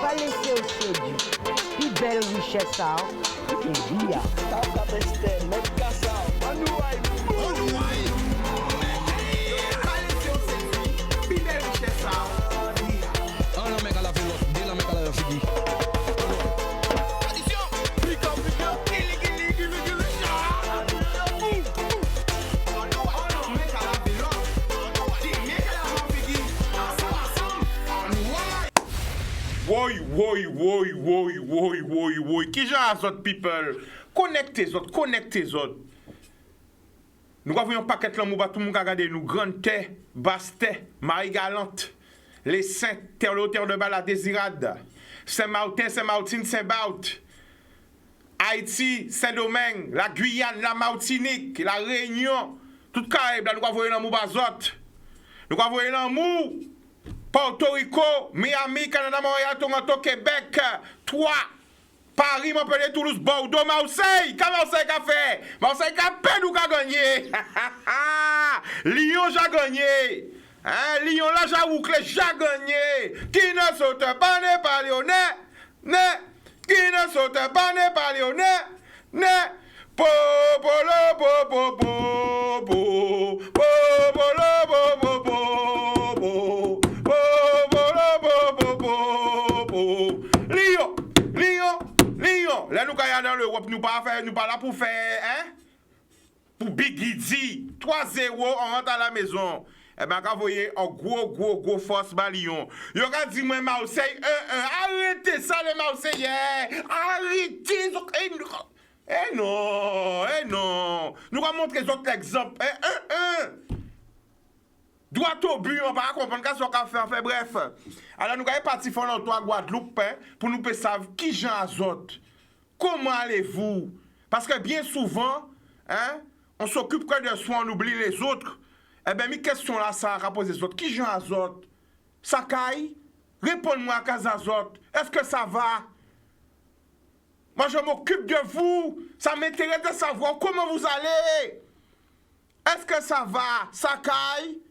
Pas laisser au séduit. Plus belle richesse, et via. Woy. Qui j'en a autres people? Connectez autres. Nous avons un paquet de l'amour, tout le monde a regardé nous. Grande terre, basse terre, Marie Galante, les saints, terre de Bala Désirade, Saint-Martin, Saint-Martine, Saint-Baut, Haïti, Saint-Domingue, la Guyane, la Martinique, la Réunion, tout Caraïbe, nous avons l'amour bazot. Nous avons l'amour. Porto Rico, Miami, Canada, Montréal, Toronto, Québec, 3, Paris, Montpellier, Toulouse, Bordeaux, Marseille. Qu'est-ce que Marseille a fait? Marseille a peine ou a gagné. Lyon a gagné. Lyon là, j'ai bouclé, j'ai gagné. Qui ne saute pas n'est pas lyonnais. Qui ne saute pas n'est pas lyonnais. Là, nous sommes dans l'Europe, nous pas là pour faire, pour Big Giddy, 3-0, on rentre à la maison. Eh bien, quand vous voyez un gros force Lyon. Vous avez dit, moi, Marseille, arrêtez ça, les Marseillais, arrêtez. Eh non. Nous allons montrer d'autres exemples. Droit au but, on va pas comprendre qu'est-ce qu'on a fait. Bref. Alors, nous allons partir faire notre tour Guadeloupe pour nous savoir qui Jean Azot. Comment allez-vous? Parce que bien souvent, on s'occupe que de soi, on oublie les autres. Eh bien, mes questions là, ça a posé les autres. Qui Jean Azot? Sakai? Réponds-moi à Kazazot. Est-ce que ça va? Moi, je m'occupe de vous. Ça m'intéresse de savoir comment vous allez. Est-ce que ça va? Sakai?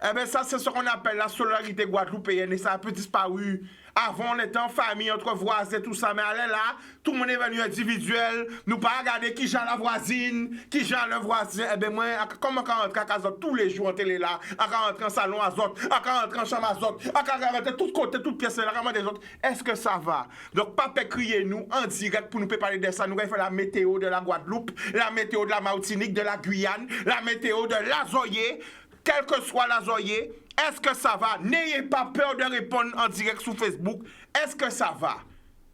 Eh bien, ça, c'est ce qu'on appelle la solidarité guadeloupéenne et ça a un peu disparu. Avant, on était en famille, entre voisins, tout ça, mais allez là, tout le monde est venu individuel. Nous pas regarder qui j'ai la voisine, qui j'ai le voisin. Eh bien, moi, comment on rentre à Kazot tous les jours en télé là, on rentre en salon Azot, on rentre en chambre Azot, on rentre de tous côtés, toutes pièces là, vraiment des autres. Est-ce que ça va? Donc, pas crier nous en direct pour nous parler de ça. Nous allons faire la météo de la Guadeloupe, la météo de la Martinique, de la Guyane, la météo de l'Azoyer. Quel que soit l'Azoyer, est-ce que ça va? N'ayez pas peur de répondre en direct sur Facebook. Est-ce que ça va?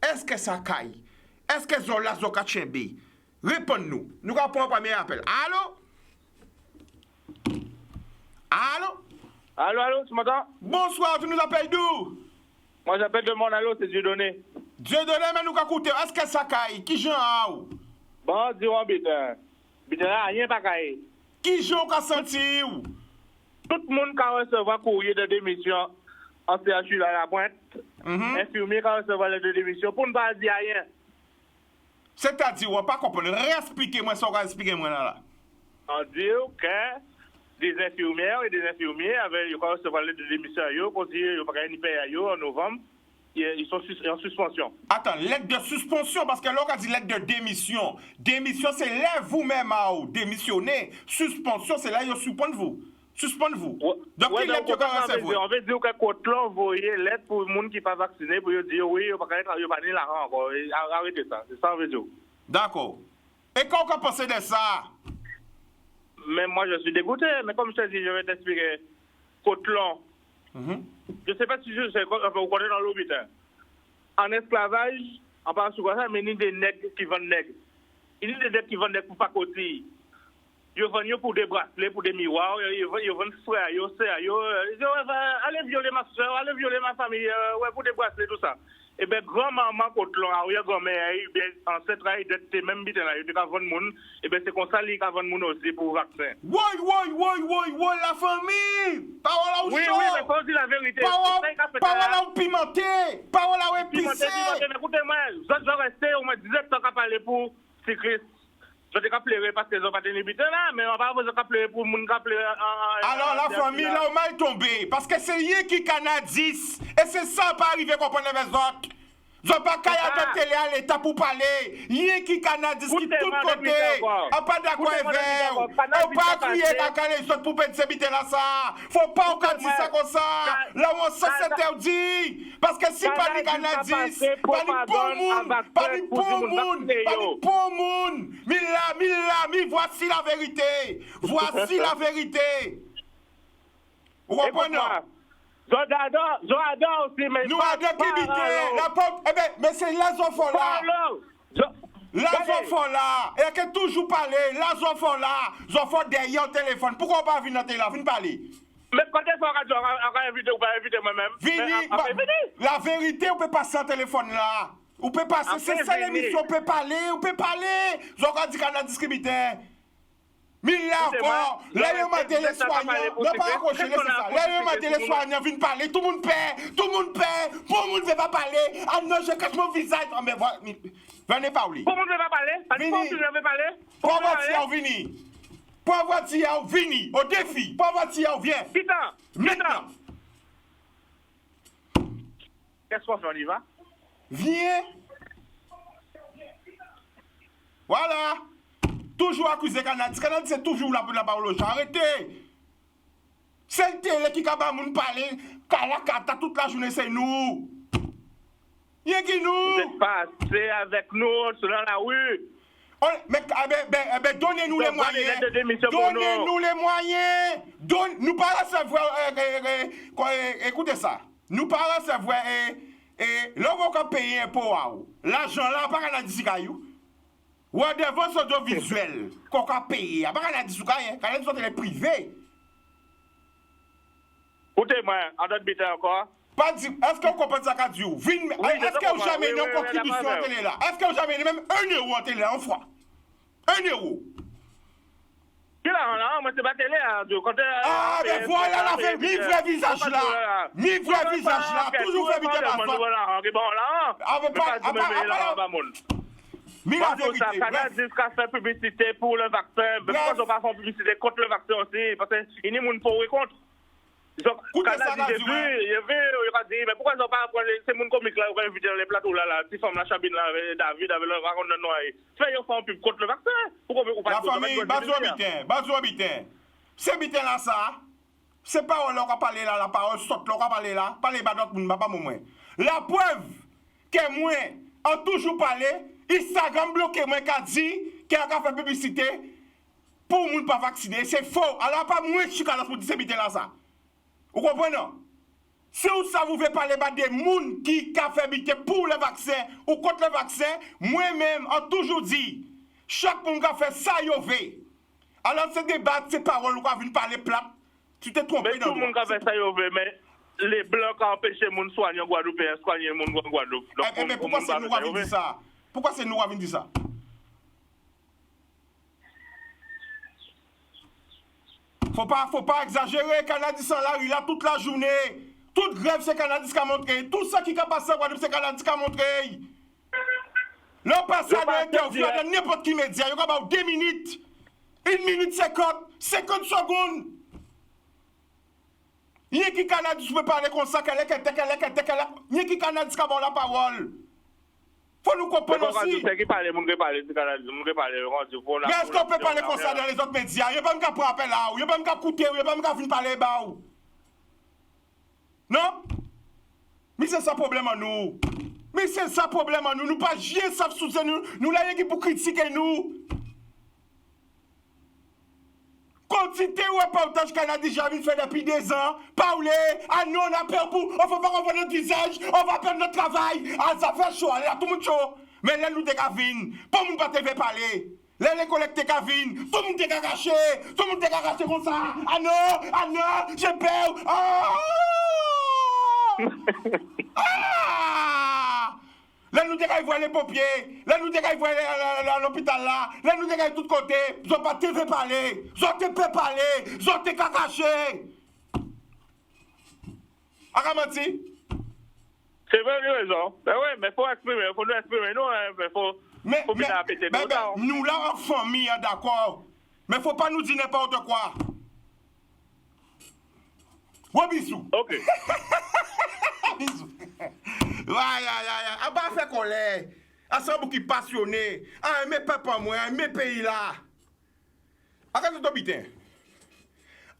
Est-ce que ça caille? Est-ce que Zola Zoka Tchembe? Réponds-nous. Nous répondons au premier appel. Allô, tu m'entends? Bonsoir, tu nous appelles d'où? Moi, j'appelle de Monalo, c'est Dieudonné. Dieudonné, mais nous écoutons. Est-ce que ça caille? Qui j'en a ou? Bon, dis-moi, bitin. Bitin, rien pas caille. Qui j'en a senti ou? Tout le monde qui recevoir courrier de démission en CHU à la pointe, infirmier qui recevoir les démission pour ne pas dire rien. C'est-à-dire, on ne pas comprendre. Réexpliquez-moi ça, expliquez-moi là. On dit que des infirmières et des infirmiers avaient recevoir les démission, pour dire qu'ils n'ont pas gagné payer en novembre, ils sont en suspension. Attends, lettre de suspension, parce que là, on a dit lettre de démission. Démission, c'est là vous-même à démissionner. Suspension, c'est là, ils suspendent vous. Suspendez-vous. Donc, qui lettre que vous recevez? On veut dire que Cotelon envoyé lettre pour les gens qui ne sont pas vaccinés pour dire oui, ils ne sont pas là encore. Arrêtez ça. C'est ça, on veut dire. D'accord. Et quand on pense de ça? Mais moi, je suis dégoûté. Mais comme je te dis, je vais t'expliquer. Cotelon. Je ne sais pas si je sais, vous connaissez dans l'hôpital. En esclavage, on parle souvent ça, mais il y a des nègres qui vendent nègres. Il y a des nègres qui vendent nègres pour pas côté. Ils vendent pour des bracelets, pour des miroirs, ils vendent frères, ils allez violer ma soeur, allez violer ma famille, pour des bracelets, tout ça. Et bien, grand-maman, Cotelon, grand-mère, ancêtre, ils même bité là, ils ont vendu monde, et bien, c'est comme ça qu'ils ont vendu monde aussi pour vaccin. Oui, la famille! Parole à oui, mais faut dire la vérité. Parole à pimenté! Parole à épicé! Pimenté, écoutez-moi, je vais rester, on m'a 17 ans à parler pour cyclistes. Je t'ai pleurer parce qu'ils ont pas tenu bitin là, mais on va pas vous pleurer pour moun ka pleurer. Alors la famille là, on mal tombé. Parce que c'est rien qui canadis. Et c'est ça pas arrivé qu'on prenne les autres. Ils n'ont pas qu'à de télé à l'État pour parler. Rien qui canadis qui tout côté. On pas d'accord avec. On pas crier dans les autres pour peine s'habiter là ça. Faut pas qu'on dise ça comme ça. Là où on c'est interdit. Parce que si pas ni canadis, pas ni bon monde, pas ni bon monde, pas ni bon monde. Mille, voici la vérité. Voici la vérité. Vous comprenez? J'adore aussi, mais... Nous adorons qui habiter. La pauvre... Eh bien, mais c'est les enfants là. Les enfants là. Et que toujours parler. Les enfants là. Les enfants derrière le téléphone. Pourquoi on pas venir dans le téléphone? Parler. Mais quand est-ce qu'on va inviter ou pas inviter moi-même? Vini. La vérité, on peut passer en téléphone là. On peut passer. C'est ça l'émission. On peut parler. Vous avez dit qu'on a discriminé. Mais là encore, là, il y a des soignants, là, pas accroché, c'est ça. Là, il y a des soignants, viennent parler, tout le monde paie, pour le monde ne veut pas parler. Ah non, je cache mon visage. Ah, mais venez parler. Pour le monde ne veut pas parler? Pour le monde ne veut parler? Pour voiture, vini. Pour voiture, vini. Au défi. Pour voiture, viens. Maintenant. Qu'est-ce qu'on fait, on y va? Viens. Voilà. Toujours accusé Canadien. Canadien, c'est toujours là pour la parole aux gens. Arrêtez. C'est le télé qui a moun parler. Kalakata toute la journée, c'est nous. Y'a qui nous? Vous êtes passé avec nous dans la rue. Mais donnez-nous les moyens. Donnez-nous les moyens. Nous pas recevoir. Écoutez ça. Nous pas recevoir. Là, on va payer un pot. L'argent là, pas Canadien. Ou à des ventes audiovisuelles qu'on a payé. Après, on a dit qu'on sont les privés. Écoutez-moi, en d'autres bêtises encore. Est-ce qu'on comprend ça qu'a dit? Est-ce que vous jamais une contribution en télé là? Est-ce que vous jamais même 1 euro en télé en fois? 1 euro. Qui là, moi c'est pas télé. Ah, mais voilà la vraie visage là. Mi vrai visage là. Toujours fait vite la Mais la vérité, Canada dit qu'à faire publicité pour le vaccin. Mais pourquoi ils n'ont pas fait publicité contre le vaccin aussi? Parce qu'il y a des gens pour et contre. Canada dit, il a dit, mais pourquoi ils n'ont pas pris ces gens comiques là, qui ont invité les plateaux là, qui forment la cabine là, David, avec le raconte de noyer. Fait qu'ils font pub contre le vaccin. Pourquoi vous pas la famille, Bazou habitant. C'est habitant là ça. C'est pas on va parler là, la parole saute, on va parler là. Parler pas d'autres monde, pas moi. La preuve que moi, a toujours parlé. Instagram bloqué moi qui a dit qu'il a fait publicité pour les gens pas vaccinés. C'est faux. Alors pas moi qui suis là pour dire là ça. Vous comprenez? Si ça vous fait parler des gens qui ont fait publicité pour le vaccin ou contre le vaccin, moi-même a toujours dit chaque monde qui a fait ça y veut. Alors ce débat, ces paroles qu'on vient parler plat, tu t'es trompé mais dans tout le monde qui a fait ça y veut, mais les blancs qui ont empêché les gens de soigner en Guadeloupe et soigner les gens en Guadeloupe. Mais pourquoi c'est nous qui avons dit ça? Pourquoi c'est nous qui avons dit ça? Faut pas exagérer. Canadien sont là, il a toute la journée. Toute grève, c'est Canadien qui a montré. Tout ça qui a passé à Guadeloupe, c'est Canadien qui a montré. L'on passe à l'interview dans n'importe qui média. Il y a 2 minutes. 1 minute 50. 50 secondes. Il y a qui Canadien qui peut parler comme ça. Il y a qui Canadien qui a la parole. Faut nous comprendre aussi. Mais est-ce qu'on peut parler comme ça dans les autres médias? Il n'y a pas de prendre appel là, il n'y a pas de écouter, il n'y a pas de venir parler là. Non? Mais c'est ça le problème à nous. Mais c'est ça le problème à nous. Nous pas rien savent sous nous. Nous là, il y a pour critiquer nous. Quantité ou reportage Canadien déjà fait depuis 2 ans. Parler, ah nous on a peur pour, on faut pas qu'on voit notre visage, on va perdre notre travail. Ah ça fait chaud, là tout le monde chaud. Mais là nous t'es cavine, pas monde pas te faire parler. Là les collectés cavine, tout le monde t'es caché, tout le monde t'es caché comme ça. Ah non, j'ai peur. Là, nous devons voir les pompiers. Là, nous devons voir l'hôpital là. Là, nous devons de tous côtés. Ils n'ont pas TV parler. Ils ont pas parler. Ils ont caché. Aramanti. C'est vrai, il a raison. Ben oui, mais il faut exprimer, il faut nous exprimer, nous, il faut bien péter nos nous là en famille, d'accord. Mais faut pas nous dire n'importe quoi. Ouais, bisous. Ok. Bisous. Ouais. Ah bah fait colère. Ah ça beaucoup passionné. Ah mes papa moi, mes pays là. Ah quand tu habites.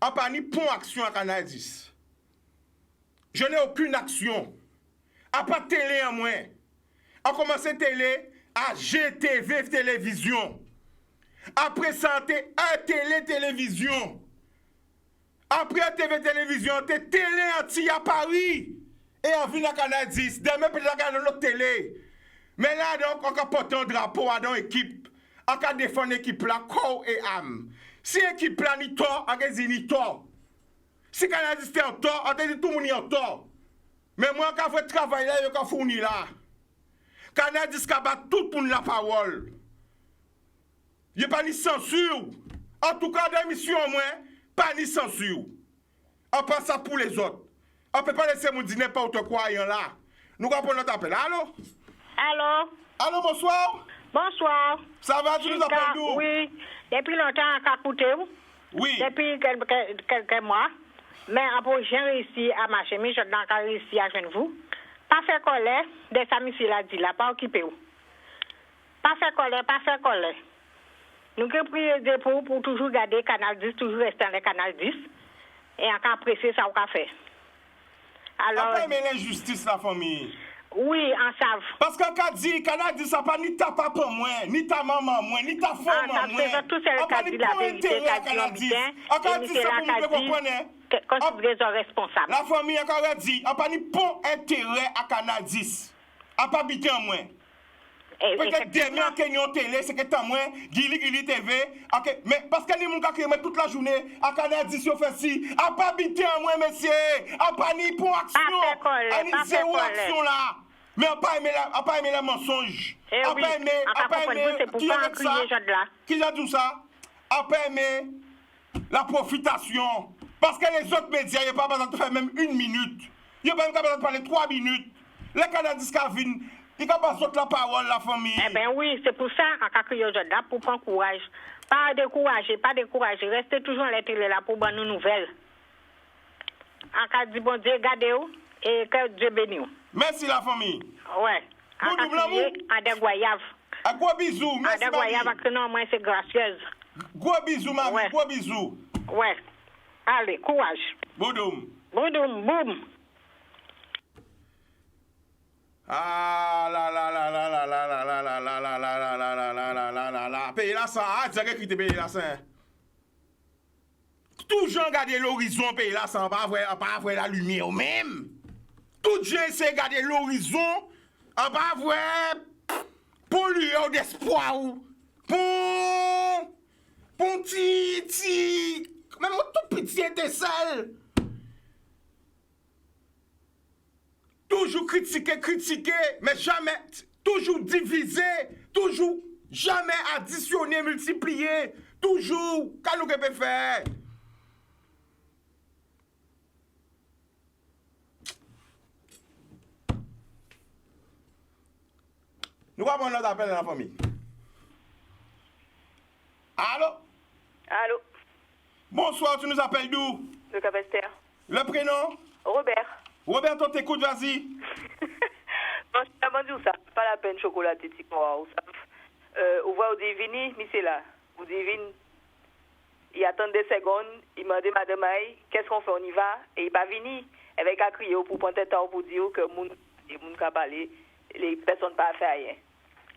Ah pas ni point action à Canal 10. Je n'ai aucune action. À pas télé en moi. A commencé télé à GTV télévision. Après santé à télévision. Après TV télévision, t'es télé anti à Paris. Et en ville à Canal 10. Demain peut-être regarder l'autre télé. Mais là donc on peut porter un drapeau à dans équipe. On peut défendre l'équipe là corps et âme. Si l'équipe là ni tort, on peut dire ni tort. Si Canal 10 est en tort, on peut dire tout le monde est en tort. Mais moi, quand je travaille là, je vais fournir là. Canal 10 bat tout pour la parole. Il n'y a pas ni censure. En tout cas, dans l'émission, moi, pas ni censure. On passe ça pour les autres. On ne peut pas laisser mon dire n'importe quoi là. Nous allons prendre notre appel. Allô? Allô? Allô, bonsoir? Bonsoir. Ça va, tu nous appelles d'où? Oui, depuis longtemps, à Kakouté. Oui. Depuis quelques mois. Mais après, j'ai réussi à marcher, mais je n'ai pas réussi à joindre vous. Pas faire colère, des amis l'a dit là, pas occupé où. Pas faire colère. Nous avons pris des pour toujours garder Canal 10, toujours rester dans le Canal 10. Et encore apprécier ça, on a fait. Alors. Après, mais l'injustice, la famille. Oui, on savent. Parce qu'on a dit, Canal 10, ça pas ni ta papa moins, ni ta maman moins, ni ta femme moins. C'est tout ce qu'a dit la vérité, qu'a dit l'homme on a dit ça pour nous comprendre. Considérez les responsables. La famille a dit, on pas ni bon intérêt à Canal 10. On pas habiter en moins. Peut-être demain qu'il y a une télé, c'est que t'as moins, Gili TV, ok, mais parce que les gens qui mettent toute la journée à Canal 10, on fait ci, on pas habiter en moins, monsieur, on pas ni pour action, on ni zéro action là. Mais on pas aimé les mensonges. On pas aimé, qui a dit ça? Qui a dit ça? On pas aimé la profitation. Parce que les autres médias, ils n'ont pas besoin de faire même 1 minute. Ils n'ont pas besoin de parler 3 minutes. Les Canal 10 qui viennent, ils n'ont pas besoin de la parole, la famille. Eh bien oui, c'est pour ça qu'on a crié aujourd'hui là, pour prendre courage. Pas décourager. Restez toujours à la télé là pour bonnes nouvelles. On a dit bon Dieu, gardez-vous et que Dieu bénisse. Merci la famille. Ouais. On a crié à des goyaves. Un gros bisou, merci. À des goyaves parce que non, moi c'est gracieuse. Gros bisou, mamie, ouais. Gros bisou. Ouais. Allez, courage. Boudoum. Boum. Ah la. Paye la ça, direct qui te paye la ça. Toujours regarder l'horizon, paye la ça, pas voir la lumière même. Tout gens c'est regarder l'horizon, pas voir polluer d'espoir. Pour petit même tout petit étincelle. Toujours critiquer, mais jamais, toujours diviser, toujours jamais additionner, multiplier, toujours, qu'est-ce qu'on peut faire? Nous allons prendre notre appel dans la famille. Allô? Bonsoir, tu nous appelles d'où? De Cap-Esther. Le prénom? Robert. Robert, on t'écoute, vas-y. Non, je t'ai demandé où ça. Pas la peine chocolaté, petit moi. Où voit au divini, mais c'est là. Au divine, il attend des secondes, il m'a dit, madame Aïe, qu'est-ce qu'on fait, on y va? Et il n'est pas venu. Avec un crier pour prendre le temps pour dire que les gens qui parlent, les personnes ne peuvent pas faire rien.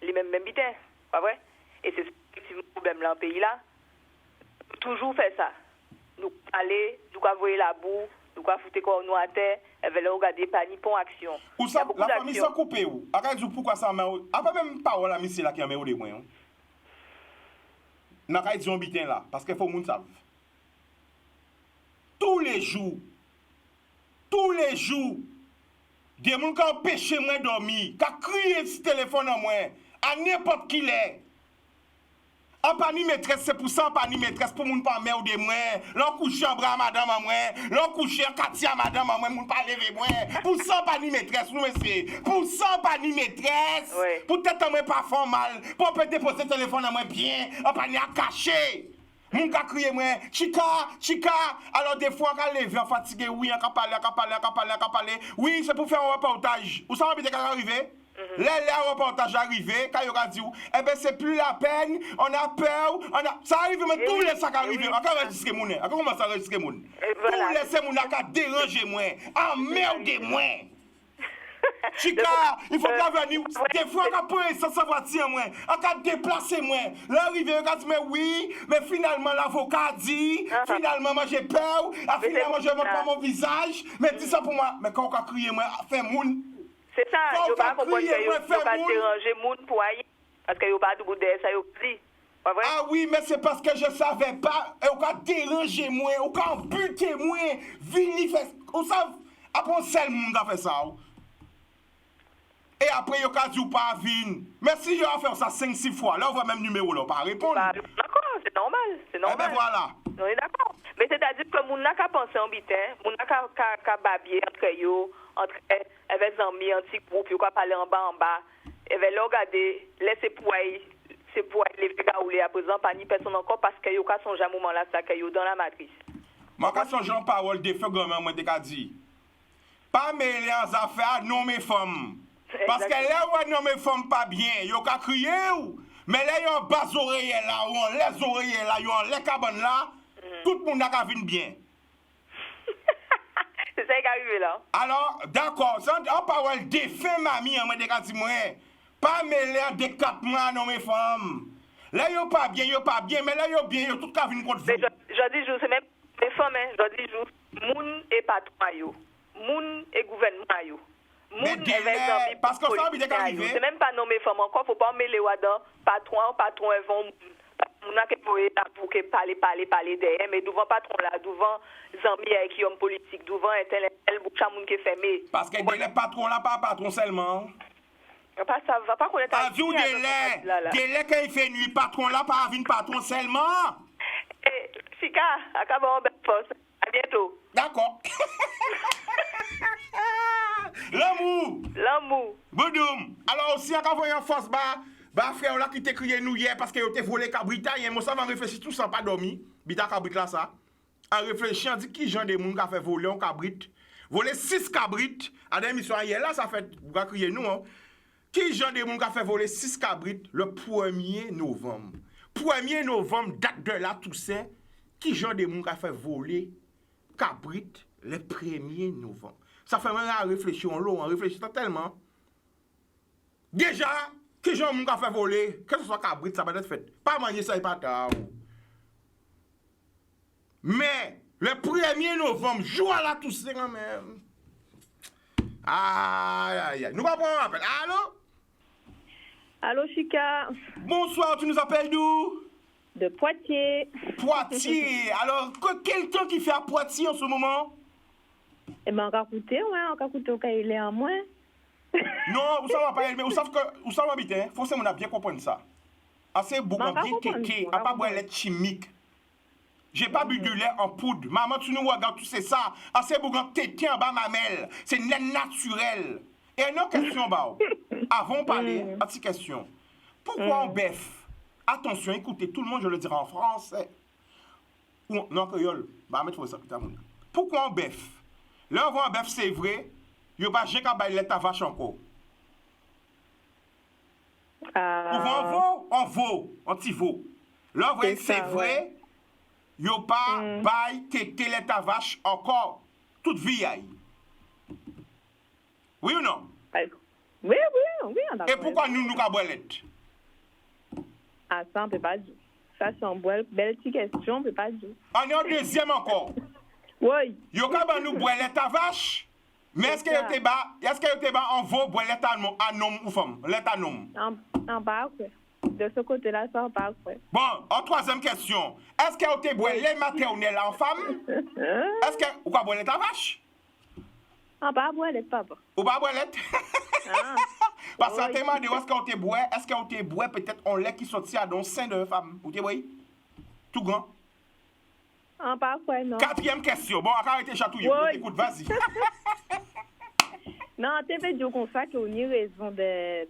Les mêmes bitin, pas vrai? Et c'est effectivement le problème dans le pays là. Toujours faire ça. Nous aller, nous envoyer la boue, nous foutre quoi nous à terre, et veulent regarder pas ni pour action. Ou ça, la famille s'en coupe où? Après, pourquoi ça m'a. Après, même parole à monsieur là qui a mis au démoin. N'a pas dit un bitin là, parce qu'il faut que les gens savent. Tous les jours, des gens qui empêchent moi de dormir, qui crient sur téléphone à moi, à n'importe qui l'est. En pas ni maîtresse, c'est pour ça, en pas ni maîtresse, pour moun pas mère de moi. L'on couche en bras madame à moi. L'on couche en Katia madame à moi, moun pas lever moi. Pour ça, pas ni maîtresse, nous monsieur. Pour ça, pas ni maîtresse. Ouais. Pour peut-être moi pas faire mal. Pour peut déposer le téléphone à moi bien. En pas ni à cacher. Moun ka crier moi, Chica. Alors des fois, quand lever en fatigué, oui, on parler. Oui, c'est pour faire un reportage. Où ça va bien arriver? Les reportages arrivés, quand il a dit, eh ben c'est plus la peine, on a peur, ça arrive, mais tous les sacs arrivent. Encore enregistrer mon nez, encore commencer à enregistrer mon nez. Tous les mon nez, déranger moi, emmerder moi. Chica, il faut qu'à venir, des fois, quand on peut sans voiture, moi, on peut déplacer moi. L'arrivée, on dit, mais oui, mais finalement, l'avocat dit, finalement, moi j'ai peur, finalement, je ne montre pas mon visage, mais dis ça pour moi, mais quand on a crié, moi, fais moun. C'est ça, yo pas comprendre que yo pas déranger moun pour aller parce que yo pas de bout de ça yo pli. Pas vrai? Ah oui, mais c'est parce que je savais pas, on ka déranger moi, on ka buter moi, vini fait, on savent après un seul monde a fait ça. Et après yo ka dit ou pas vin. Mais si yo a fait ça 5-6 fois, là on voit même numéro là pas répondre. D'accord, c'est normal, c'est normal. Eh ben voilà. On est d'accord. Mais c'est-à-dire que moun n'a qu'à penser en bitin, moun n'a qu'à babier entre avec amis, un petit groupe, yo ka parler en bas, et ben là regarder, laisser pour les gaoulé à présent pas ni personne encore parce que yo ka songe à moment là ça que yo dans la matrice. Moi ka songe en parole de feu grand moi te ka dit. Pas mêler en affaires non mes femmes. Parce que là où non mes femmes pas bien, yo ka crier ou. Mais là yo bas oreille là, ou les oreilles là, yo les cabanes là, tout le monde a venir bien. C'est ça qui est arrivé là. Alors, d'accord, en parole défunt mamie, on m'a dit moi, pas mêler des 4 mois non mes femmes. Là, yo pas bien, mais là, yo bien, yo tout ka vin contre vous. Mais je dis, c'est même mes femmes, je dis, moun et patron yo. Moun et gouvernement yo. Moun et parce que ça va bien arriver. C'est même pas nommer femmes encore, faut pas mêler là-dedans. Patron, elles vont moun a pour que parler derrière, mais devant patron là, devant amis avec qui homme politique, devant intellectuel, boucha moun qui fermé. Parce que les patrons là, pas patron seulement. Pas ça va pas connaître. Pas du délai quand il fait nuit, patron là, pas venir patron seulement. Eh, Chica, acabons en belle force. À bientôt. D'accord. L'amour. Boudoum. Alors aussi, quand vous voyez en force, bah frère là qui t'a crié nous hier parce que vous t'ai volé cabrita, moi ça va réfléchir tout ça pas dormi. Bita cabrit là ça. En réfléchissant, dit qui genre de monde qui a fait voler un cabrit. Voler 6 cabrites. À l'émission hier là ça fait vous crier nous hein. Qui genre de monde qui a fait voler 6 cabrites le 1er novembre. 1er novembre date de la Toussaint. Qui genre de monde qui a fait voler cabrites le 1er novembre. Ça fait même à réfléchir on réfléchit tellement. Déjà qui genre moun ka fait voler, que ce soit cabrit, ça va être fait. Pas manger ça et pas tard. Mais le 1er novembre, jour à la Toussaint quand même. Aïe. Nous va prendre un appel. Allô? Allô, Chica. Bonsoir, tu nous appelles d'où? De Poitiers. Poitiers. Alors, quel temps qui fait à Poitiers en ce moment? Eh bien, on va coûter au cas il est en moins. Non, vous savez pas, mais vous savez que vous savez habiter, faut que on a bien compris ça. Assez bougon bien tété, à pas boire lait chimique. J'ai pas bu de lait en poudre. Maman, tu nous regardes tout c'est ça. Assez bougon tété en bas mamelle, c'est lait naturel. Et une autre question bah. Avant de parler, une petite question. Pourquoi on bœuf? Attention, écoutez, tout le monde je le dirai en français. Ou non créole. Bah mettre ça putain. Pourquoi on bœuf? Là on voit un bœuf c'est vrai. Yo pas j'ai qu'à bailler ta vache encore. On vaut, on t'y vaut. Là, vous c'est vrai, yo pas baille tété ta vache encore toute vie. Oui ou non? Oui, et pourquoi nous ka boilette? Ah, ça, on peut pas dire. Ça, c'est une belle petite question, on peut pas dire. On est au deuxième encore. Oui. Yo ka ba nous boilette ta vache? Mais est-ce que vous te bas en vaut boire l'état homme ou femme? L'état homme? En bas, quoi. De ce côté-là, ça en bas, quoi. Bon, en troisième question. Est-ce que vous te boire les maternelles en femme? Est-ce que vous boire l'état vache? En bas, boire les papa. Ou pas boire l'état? Parce que t'es demandé, est-ce qu'on te boit, peut-être on lait qui sorti à don sein de femme. Ou t'es boy? Tout grand. Parfois, non. 4e question. Bon, arrêtez chatouiller. Oui. Écoute, vas-y. Non, tu veux dire comme ça qu'on a raison de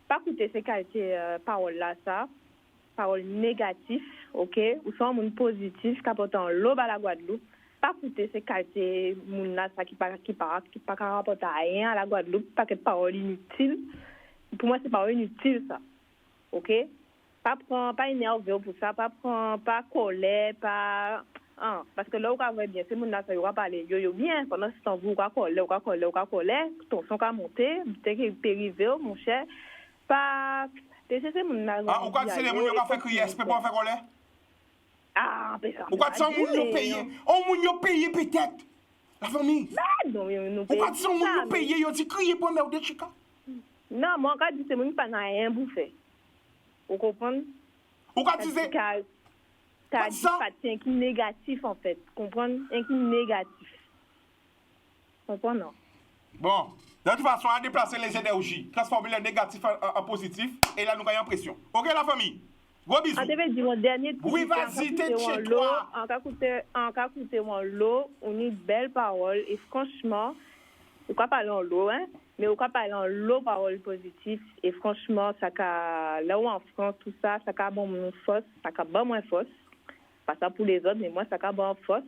pas écouter ces qualités paroles-là, ça. Paroles négatives, ok? Ou sont un monde positif, qui apporte un lobe à la Guadeloupe. Pas écouter ces qualités, moun ça qui pas rapporte à rien à la Guadeloupe, pas que paroles inutiles. Pour moi, c'est paroles inutiles, ça. Ok? Pas énervé pour ça, pas colère, pas. Parce que là, on va bien, c'est mon ça, on va parler yo bien. Pendant ce temps, vous, on va coller, ton son va monter, peut-être qu'il peut arriver, mon cher. Pas. C'est mon Ah, ou quand c'est les gens qui ont fait crier, est-ce que pas faire colère? Ah, mais ça. Ou quand c'est un moun qui paye? On moun qui paye peut-être. La famille. Non, ou quand c'est un moun qui paye, ils dit crier pour nous de chica. Non, moi, quand c'est mon qui pas rien bouffé. Vous comprenez? Ou quand tu sais. T'as dit pas un qui négatif en fait. Comprendre? Un qui négatif. Comprends non? Bon, de toute façon, on a déplacé les énergies, transformer les négatifs en positif, et là, nous gagnons pression. Ok, la famille? Gros bisous. On devait dire mon dernier. Oui, vas-y, t'es chez toi. En cas écouter mon lot, on a une belle parole, et franchement, on ne peut pas parler en lot, hein? Mais on peut parler en lot paroles positives. Et franchement, ça là où en France, tout ça, ça a bon mon force, ça a bon moins force. Pas ça pour les autres, mais moi, ça a bon force.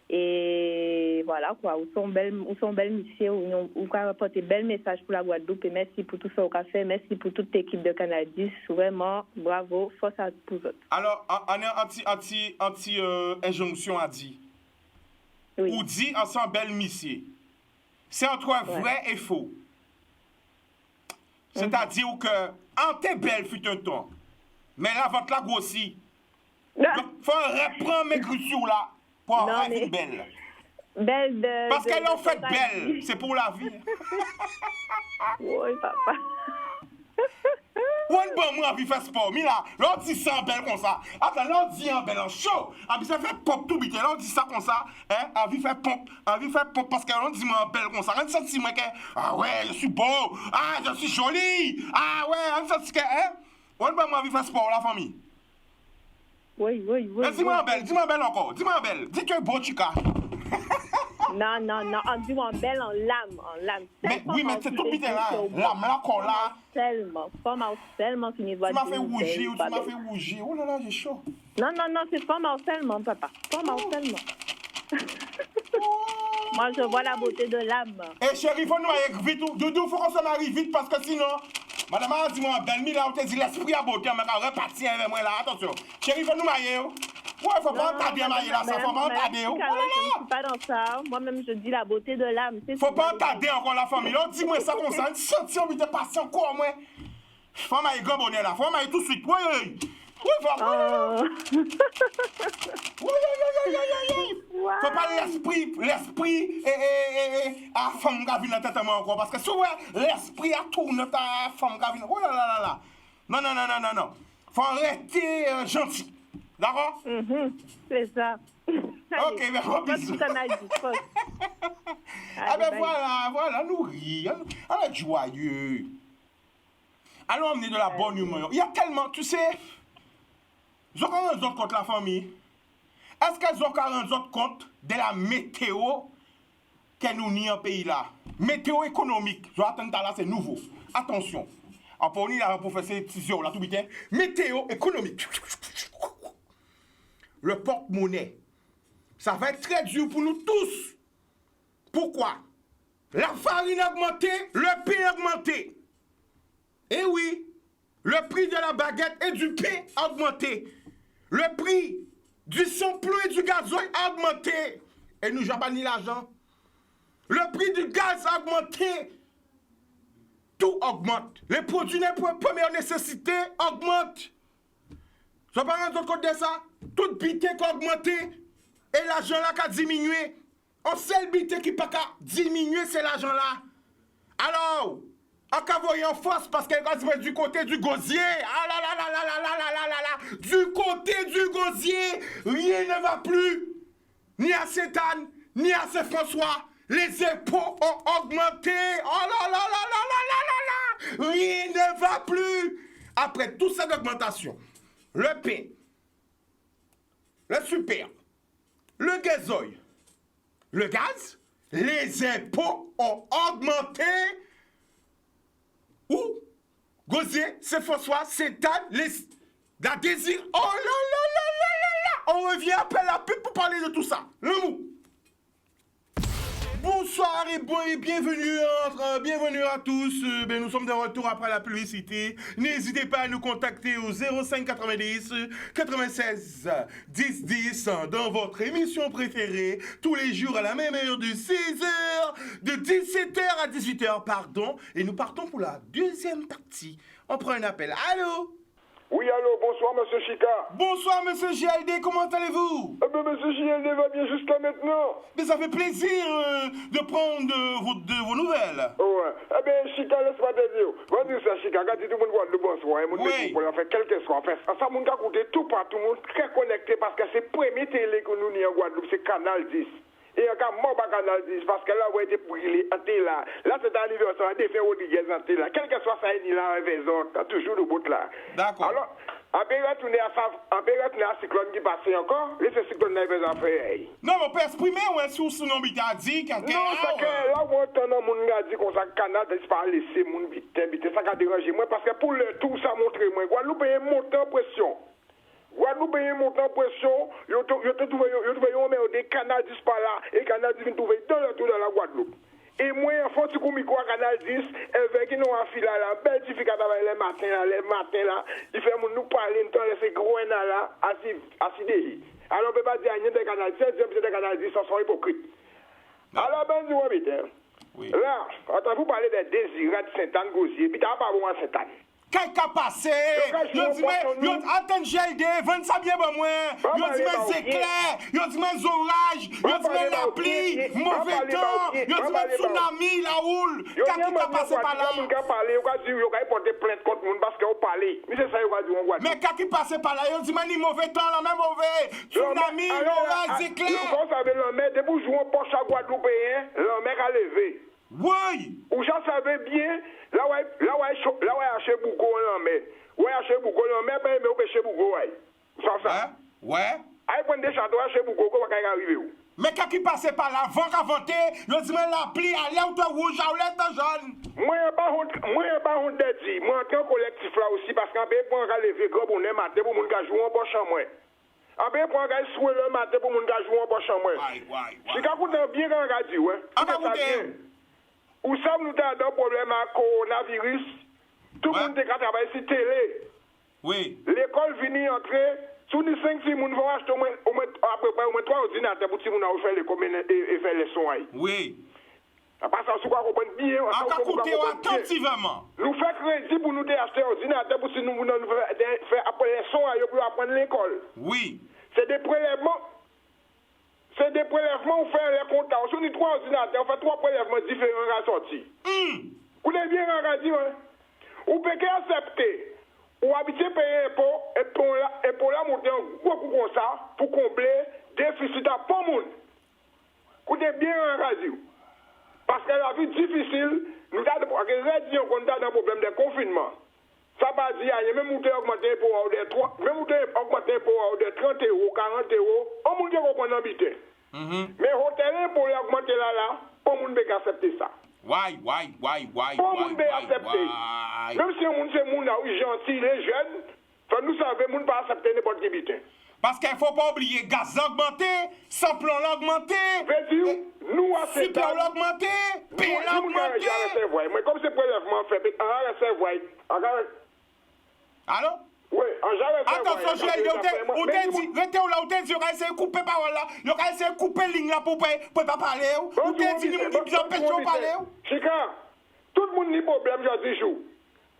Et voilà, quoi. Où sont belles missions, où on apporter bel message pour la Guadeloupe. Et merci pour tout ça qu'on a fait. Merci pour toute l'équipe de Canadis. Vraiment, bravo. Force à tous autres. Alors, on a anti-injonction à dire. Oui. Ou dit ensemble belle mission. C'est entre vrai et faux. C'est-à-dire que, en t'es belle fut un temps, mais là, votre la grossit. Donc, faut reprendre mes grissures là, pour avoir une belle. Belle de... Parce qu'elle en fait belle, c'est pour la vie. Oui, papa. One bon moi envie faire sport, mais là, l'on dit ça en belle comme ça. Attends, l'on dit en belle en chaud. Envie ça fait pop tout bite, l'on dit ça comme ça, hein, envie faire pop parce que l'on dit moi en belle comme ça. On sent moi que ah ouais, je suis beau, ah je suis jolie. Ah ouais, on sent que hein. One bon moi envie faire sport la famille. Oui. Mais dis-moi en belle encore. Dis-moi en belle. Dis que beau chica. Non, dis-moi en belle en lame. Mais oui, mais c'est tout bite là. Lame là qu'on là. Seulement qui n'y voit pas. Tu m'as fait rougir. Oh là là, j'ai chaud. Non, c'est pas seulement, papa. Pas seulement. Moi, je vois la beauté de l'âme. Eh chérie, faut nous aller vite. Doudou, faut qu'on se marie vite parce que sinon, madame a dit moi, belle là, on te dit l'esprit à beauté, on va repartir avec moi là. Attention. Chérie, faut nous marier. Ouais, faut pas entarder à marier là, ça faut pas entarder. Je ne suis pas dans ça. Moi-même, je dis la beauté de l'âme. Faut pas entarder encore la famille. On dit moi ça comme ça, une senti envie de passer encore moi. Faut marier grand bonheur là, faut marier tout de suite. Oui, faut. Faut pas l'esprit et à femme qui vient dans tête encore parce que souvent l'esprit a tourné ta femme qui vient. Oh là. Non. Faut arrêter gentil. D'accord? C'est ça. Ok, mais gros bisous. Ah ben voilà, nous rions. On est joyeux. Allons emmener de la bonne humeur. Il y a tellement, tu sais, ils ont un autre contre la famille. Est-ce qu'elles ont un autre compte de la météo que nous n'y en pays là? Météo économique. Je vais attendre là, c'est nouveau. Attention. En pour nous, là, pour faire ces tissus là, tout bien. Météo économique. Le porte-monnaie. Ça va être très dur pour nous tous. Pourquoi? La farine a augmenté, le pain a augmenté. Eh oui, le prix de la baguette et du pain a augmenté. Le prix du samplon et du gasoil a augmenté. Et nous n'avons pas ni l'argent. Le prix du gaz a augmenté. Tout augmente. Les produits de première nécessité augmentent. Je ne vais pas rendre compte de ça. Tout bité qui a augmenté et l'argent là qui a diminué. Un seul bité qui n'a pas diminué, c'est l'argent là. Alors, en cas voyant force parce qu'elle va du côté du gosier. Ah là. Du côté du gosier, rien ne va plus. Ni à Sainte-Anne, ni à Saint-François. Les impôts ont augmenté. Oh là. Rien ne va plus. Après toute cette augmentation, le pain, le super, le gazoil, le gaz, les impôts ont augmenté. Ou, gosier, c'est François, c'est Tad, la désir. Oh là là là là là là. On revient après la pub pour parler de tout ça. Le mot. Bonsoir et bienvenue à tous. Nous sommes de retour après la publicité. N'hésitez pas à nous contacter au 05 90 96 10 10 dans votre émission préférée, tous les jours à la même heure de 16h, de 17h à 18h, pardon. Et nous partons pour la deuxième partie. On prend un appel. Allô? Oui, allô, bonsoir, monsieur Chika. Bonsoir, monsieur JLD, comment allez-vous? Monsieur JLD va bien jusqu'à maintenant. Mais ça fait plaisir de prendre vos nouvelles. Ouais. Chika, laisse-moi te dire. Va dire ça, Chika, quand tout le monde voit le bonsoir, mon oui. Pour faire quel que soit. En fait, ça, mon gars, écouter tout partout, tout le monde très connecté parce que c'est le premier télé que nous avons en Guadeloupe, c'est Canal 10. Et encore moi, pas Canal 10, parce que là, vous avez été brûlé en là. Là, c'est un anniversaire de Défait Rodriguez en là. Quel que soit ça, il y a un raison, toujours le bout là. D'accord. Alors, on peut retourner à cyclone qui passait encore, laissez cyclone dans les affaires. Non, mais on peut exprimer, ouais, sur ce nom, il a dit, quelqu'un. Non, c'est que là, où on mon a dit qu'on s'est Canal, c'est pas laisser mon vite, ça a dérangé moi, parce que pour le tout, ça montre moi. Guadeloupe est monté en pression. Guadeloupe est monté en pression, il y a des canaux 10 par là, et canal 10 trouvé dans le tour de la Guadeloupe. Et moi, en fait, si vous canal 10, avec nous en file là, belle difficulté les matins là, il fait nous parler, nous laisser gros là, assis déhi. Alors, on peut pas dire rien de canal 16, c'est de canal 10, ça sont hypocrites. Alors, ben, dis-moi vite, oui. Là, quand vous parlez des désirats de Saint-Anne-Gosier, puis t'as pas bon à Saint-Anne. Qu'est-ce qui a passé? Yo dit mais attends GLD, vend ça bien pour moi. Yo dit mais éclairs, yo dit mais orage, yo dit mais la pluie, mauvais temps, yo dit mais tsunami la houle. Qu'est-ce qui a passé par là? Yo parler, yo ka porter plainte contre moun parce que yo parler. Mais c'est ça yo ka dire on Guadeloupe. Mais qu'est-ce qui passé par là? Yo dit mais ni mauvais temps, la même mauvais. Tsunami, orage, éclairs. Vous savez l'homme depuis jouer poche à Guadeloupéen, l'homme a levé. Oui. Ou j'en savais bien, là où acheter beaucoup l'homme. Ouais acheter beaucoup l'homme, mais au pêcher beaucoup ouais. Ça. Ouais. Aïe prendre des châteaux acheter beaucoup comment va arriver. Mais qu'est-ce qui passait par là? Vent qu'avanté, yo dit mais la pluie à l'air rouge, à l'air jaune. Moi pas honte de dire, moi en tant que collectif là aussi parce qu'en pays pour en lever gros bonheur matin pour moun ka jouer en bon chambre. En pays pour en souhait le matin pour moun ka jouer en bon chambre. C'est quand vous bien quand on dit ouais. Ou ça, nous avons un problème avec le coronavirus. Tout le monde est travaillé sur télé. Oui. L'école vient entrer. Sous les 5 si nous vont acheter au moins 3 ordinateurs pour que nous faire les communes et faire les soins. Oui. Parce que nous comprenons bien. Écoutez attentivement. Nous faisons crédit pour nous acheter un ordinateur pour que nous faire les soins pour apprendre l'école. Oui. C'est des prélèvements. C'est des prélèvements, on fait les comptes. On a 3 ordinateurs, on fait 3 prélèvements différents à sortir. Vous avez bien regardé, hein? Vous pouvez accepter, ou habiter payer impôt, et pour la monter en gros coup comme ça, pour combler déficit à pas monde. Vous avez bien regardé. Parce que la vie difficile, nous avons un problème de confinement. Ça va dire, il y a même augmenté pour de 3, même augmenté pour de 30 €, 40 €, on ne peut pas habiter. Mais l'hôtel pour augmenter là, on ne peut pas accepter ça. Why? On ne peut pas accepter. Même si on c'est moun gentil, les jeunes, nous savons qu'on ne peut pas accepter n'importe qui habitant. Parce qu'il ne faut pas oublier, gaz augmenté, samplon augmenté, nous si plan augmenté, paye augmenté. Mais comme c'est prélèvement fait, on recevoir. Allô? Oui, attention, JLD, on t'a dit, on t'a dit, on a essayé de couper parole là, on a essayé de couper ligne là pour pas parler. On t'a dit, nous empêchons de parler. Chika, tout le monde n'a problème, je dis chou.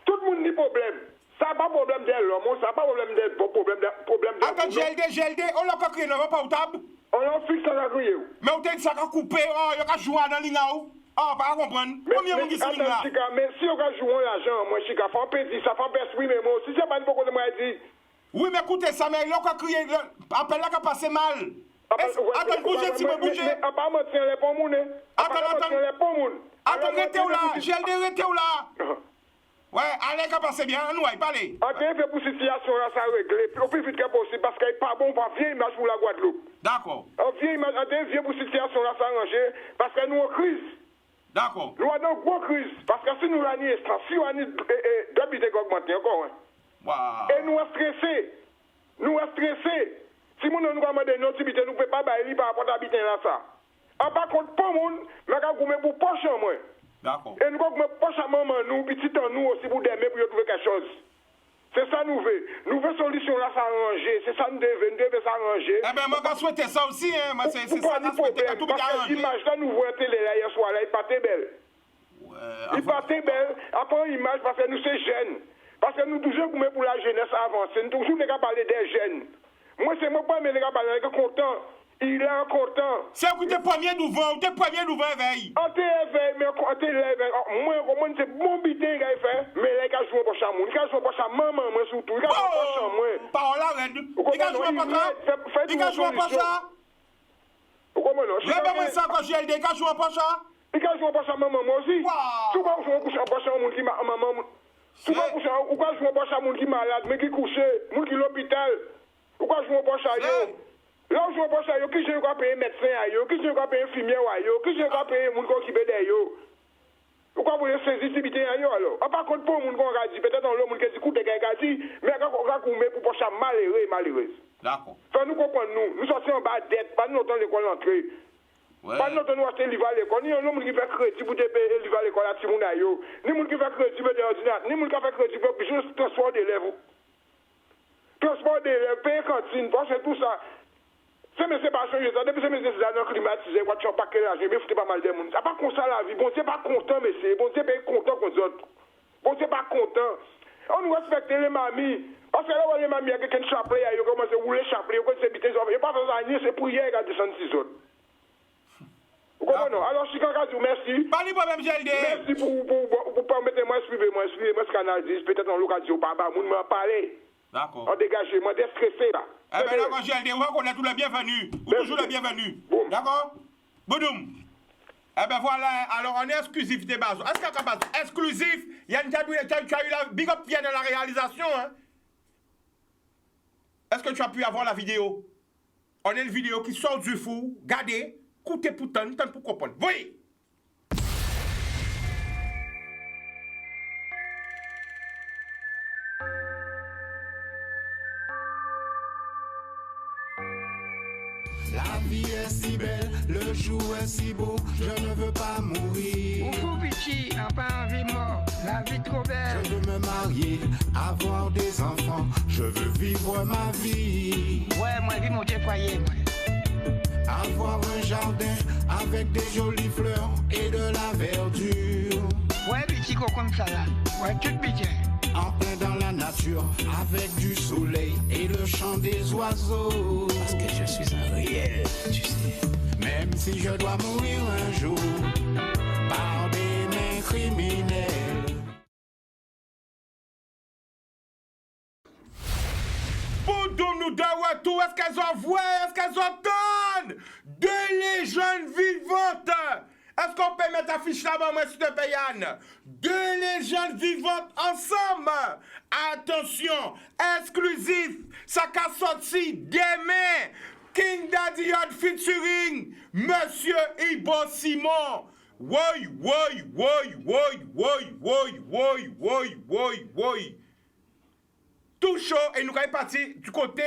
Tout le monde n'a problème. Ça n'a pas problème de l'homme, ça n'a pas problème de attends, JLD, on l'a pas créé, on va pas au table. On l'a fixe ça la crier. Mais on t'a dit ça a coupé, on a joué dans ligne là. Ah, pas comprendre. Combien de monde qui sont là? Mais si on a joué l'argent, moi, Chika, faut pas dire ça, faut pas exprimer, mais moi, si c'est pas une beaucoup de moi dire. Oui, mais écoutez ça, mais là, on a crié, appel là, qui a passé mal. Attends, bougez, si vous bougez. Apparemment, tiens les pommes, attends. Attends, restez où là? JLD, restez où là? Allez, qu'à passer bien, nous, parlez. En fait, pour situation là, ça régler. Au plus vite que possible, parce qu'il n'est pas bon pour vieille image pour la Guadeloupe. D'accord. En vieille image, en pour situation là, s'arranger, parce que nous en crise. D'accord. Nous avons une grosse crise. Parce que si nous avons une instance, si nous avons deux budgets qui augmentent encore, hein. Wow. Et nous sommes stressés. Nous sommes stressés. Si nous avons demandé notre habité, nous ne pouvons pas bailler par rapport à l'habité là, ça. En par contre, pour nous, nous avons pour poche en moins. D'accord. Et nous avons poche à maman, nous, petit en nous aussi pour demain pour trouver quelque chose. C'est ça nous voulons. Nous voulons solution là s'arranger. C'est ça nous devons s'arranger. Eh bien, moi, je souhaite ça aussi, hein. C'est ça, je souhaite tout bien arranger. L'image là, nous voyons télé là hier soir, là, il partait belle. Il partait belle. Après l'image, parce que nous, c'est jeunes. Parce que nous toujours pour la jeunesse avancer. Nous toujours les gars parler des jeunes. Moi, c'est moi pas, mais les gars parler content. Il est content. C'est que t'es premier nouveau, veille. On t'est éveillé, mais on t'est éveillé. Moi, c'est bon bidé qu'il fait. Mais les gars jouent pour ça. Les gars jouent pour ça. Maman, moi surtout. Les gars jouent pour ça, moi. Parole arrête. Les gars jouent pour ça. Les gars jouent pour ça. Comment non? Je vais pas ça quand j'ai des gars jouent pour ça. Les gars jouent pour ça, maman, moi aussi. Tu vas jouer pour ça, mon qui m'a maman. Tu vas pour ça, ou quoi jouer pour ça, mon qui malade, mais qui couché, mon qui l'hôpital. Ou quoi jouer pour ça, yo. Là, je vois pas ça, qui j'ai encore payé médecin, qui j'ai encore payé infirmière, qui j'ai encore payé mon qui bédé, pourquoi vous voulez saisir ces bidets, alors? Par contre, pour mon qu'on a dit, peut-être on l'a mon qui dit, écoute, quelqu'un dit, mais quand on a coupé pour pas ça malheureux. D'accord. Faut nous comprendre, nous sortons en bas de dette, pas nous autant l'école entrée. Pas nous autant nous acheter l'IVA à l'école, ni l'homme qui fait crédit pour payer l'IVA à l'école à Timouna, ni l'homme qui fait crédit pour des ordinateurs, ni l'homme qui fait crédit pour juste transport d'élèves. Transport d'élèves, payer cantine, parce que tout ça. C'est mes séparations, depuis ces messieurs là, climatisé, quoi, tu n'as pas quel âge, mais faut pas mal de monde. Ça pas comme ça la vie. Bon Dieu pas content, messieurs. Bon Dieu pas content qu'on autres. Bon Dieu pas content. On nous respecte les mamies. Parce que là, les mamies, il y a quelqu'un de chapelet, il commence à rouler chapelet, il commence à habiter, il n'y a pas besoin de c'est pour hier, il y a 206 autres. Vous comprenez? Alors, si quelqu'un dit merci. Pas de problème, GLD. Merci pour permettre moi suivre ce canal 10. Peut-être on l'occasion, pas bas, moun m'a parlé. D'accord. On dégage, moi, déstressé là. Eh bien, d'accord, GLD, on va qu'on est tous les bienvenus. Ou toujours les bienvenus. D'accord? Boudoum. Eh bien, voilà. Alors, on est exclusif des bases. Est-ce qu'il y a base exclusif? Il y a une tu as eu la big up vient de la réalisation, hein? Est-ce que tu as pu avoir la vidéo? On a une vidéo qui sort du fou. Gardez. Écoutez pourtant, tant pour comprendre. Oui! La vie est si belle, le jour est si beau, je ne veux pas mourir. Beaucoup petit, n'a pas envie mort, la vie trop belle. Je veux me marier, avoir des enfants, je veux vivre ma vie. Ouais, moi, vie mon Dieu foyer, moi. Avoir un jardin avec des jolies fleurs et de la verdure. Ouais, petit comme ça là, ouais, tout bien. En plein dans la nature, avec du soleil et le chant des oiseaux. Parce que je suis un réel, tu sais. Même si je dois mourir un jour par des mains criminelles. Boudoum nous de retour, est-ce qu'elles envoient, est-ce qu'elles entendent? Deux légendes vivantes. Est-ce qu'on peut mettre affiche là-bas, moi, s'il te plaît, Yann? Deux légendes vivantes ensemble. Attention, exclusif. Ça qu'a sorti demain. King Daddy Yard featuring Monsieur Ibo Simon. Woy, woy, woy, woy, woy, woy, woy, woy, woy, woy. Tout chaud, et nous sommes partis du côté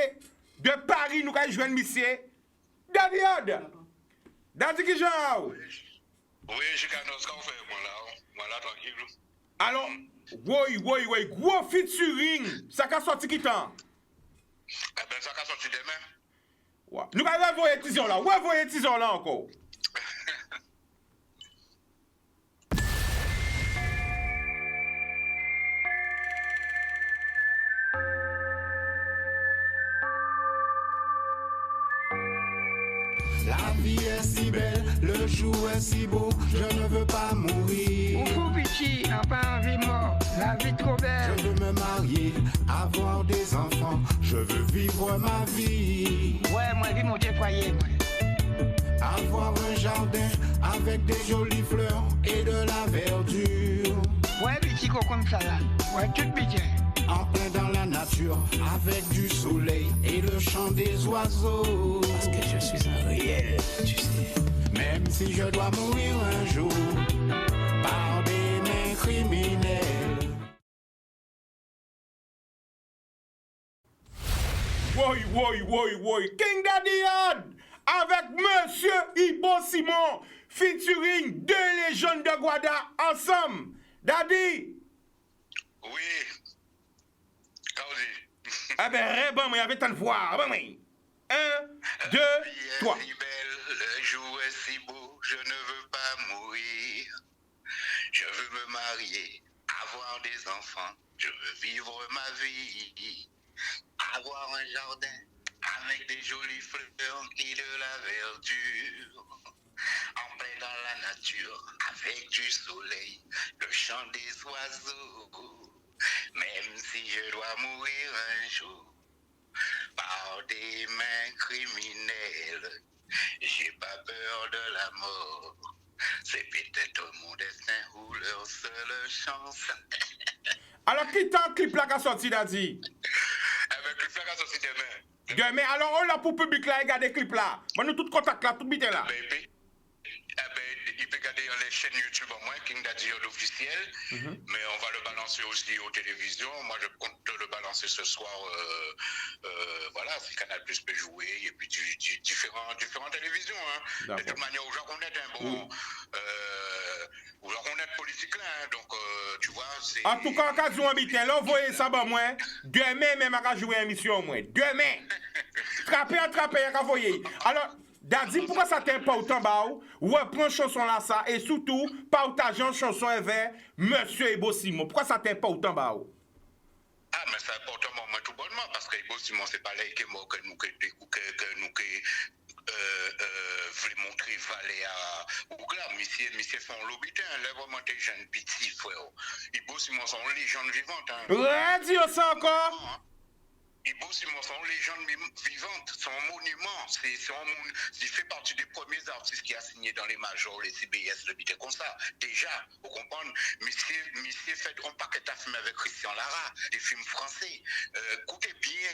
de Paris, nous sommes joindre monsieur Daddy Yard. Daddy qui genre? Oui, je suis ce qu'on fait, moi là, tranquille. Alors, oui, gros featuring, ça qu'a sorti qui temps? Eh bien, ça qu'a sorti demain. Ouais. Nous allons revoyer Tison là, revoyer Tison là encore. La vie est si belle, le jour est si beau, je ne veux pas mourir. Beaucoup petit, n'a pas envie mort, la vie trop belle. Je veux me marier, avoir des enfants, je veux vivre ma vie. Ouais, moi, vie mon Dieu foyer, moi. Avoir un jardin avec des jolies fleurs et de la verdure. Ouais, petit comme ça là, Ouais, tout bien. En plein dans la nature, avec du soleil et le chant des oiseaux. Parce que je suis un réel, tu sais. Même si je dois mourir un jour par des mains criminelles. Woy, King Daddy Ad avec Monsieur Ibo Simon featuring deux légendes de Guada ensemble. Daddy. Oui. Causi. Ah ben, bon, mais il y avait tant de voix. Bon, mais. 1, 2, 3. Si belle, le jour est si beau, je ne veux pas mourir. Je veux me marier, avoir des enfants, je veux vivre ma vie. Avoir un jardin avec des jolies fleurs et de la verdure. En plein dans la nature, avec du soleil, le chant des oiseaux. Même si je dois mourir un jour par des mains criminelles, j'ai pas peur de la mort. C'est peut-être mon destin ou leur seule chance. Alors, qui t'a un clip là qui a sorti, Daddy? Avec le clip là qui a sorti demain. Demain, alors on l'a pour le public là, regarder le clip là. Moi, nous tout contact là, tout bité là. Il peut regarder les chaînes YouTube en moins, King Daddy l'officiel, mais on va le balancer aussi aux télévisions. Moi, je compte le balancer ce soir, voilà, si Canal Plus peut jouer, et puis différentes télévisions. Hein. De toute manière, on connaît un bon, on connaît politique là, hein, donc tu vois, c'est... En tout cas, quand vous habitez là, vous voyez ça, bon, moi, demain même, on va jouer une émission, moi. Demain. Trapper, vous voyez. Alors... Daddy, pourquoi ça t'est important, bah, ou prends chanson là, ça, et surtout, partageant chanson avec Monsieur Ibo Simon. Pourquoi ça t'est important, bah? Ah, mais c'est important, moi, tout bonnement, parce que Ibo Simon, c'est pas là que nous voulons montrer Valais à Ougla. Monsieur font l'hôpital, là, vraiment des jeunes petits, frère. Ibo Simon sont une légende vivante, hein. Ouais, dis ça encore. Ibo Simon, c'est une légende vivante, c'est un monument, il fait partie des premiers artistes qui a signé dans les majors, les CBS, le bité comme ça. Déjà, vous comprenez, monsieur fait un paquet de films avec Christian Lara, des films français. Écoutez bien.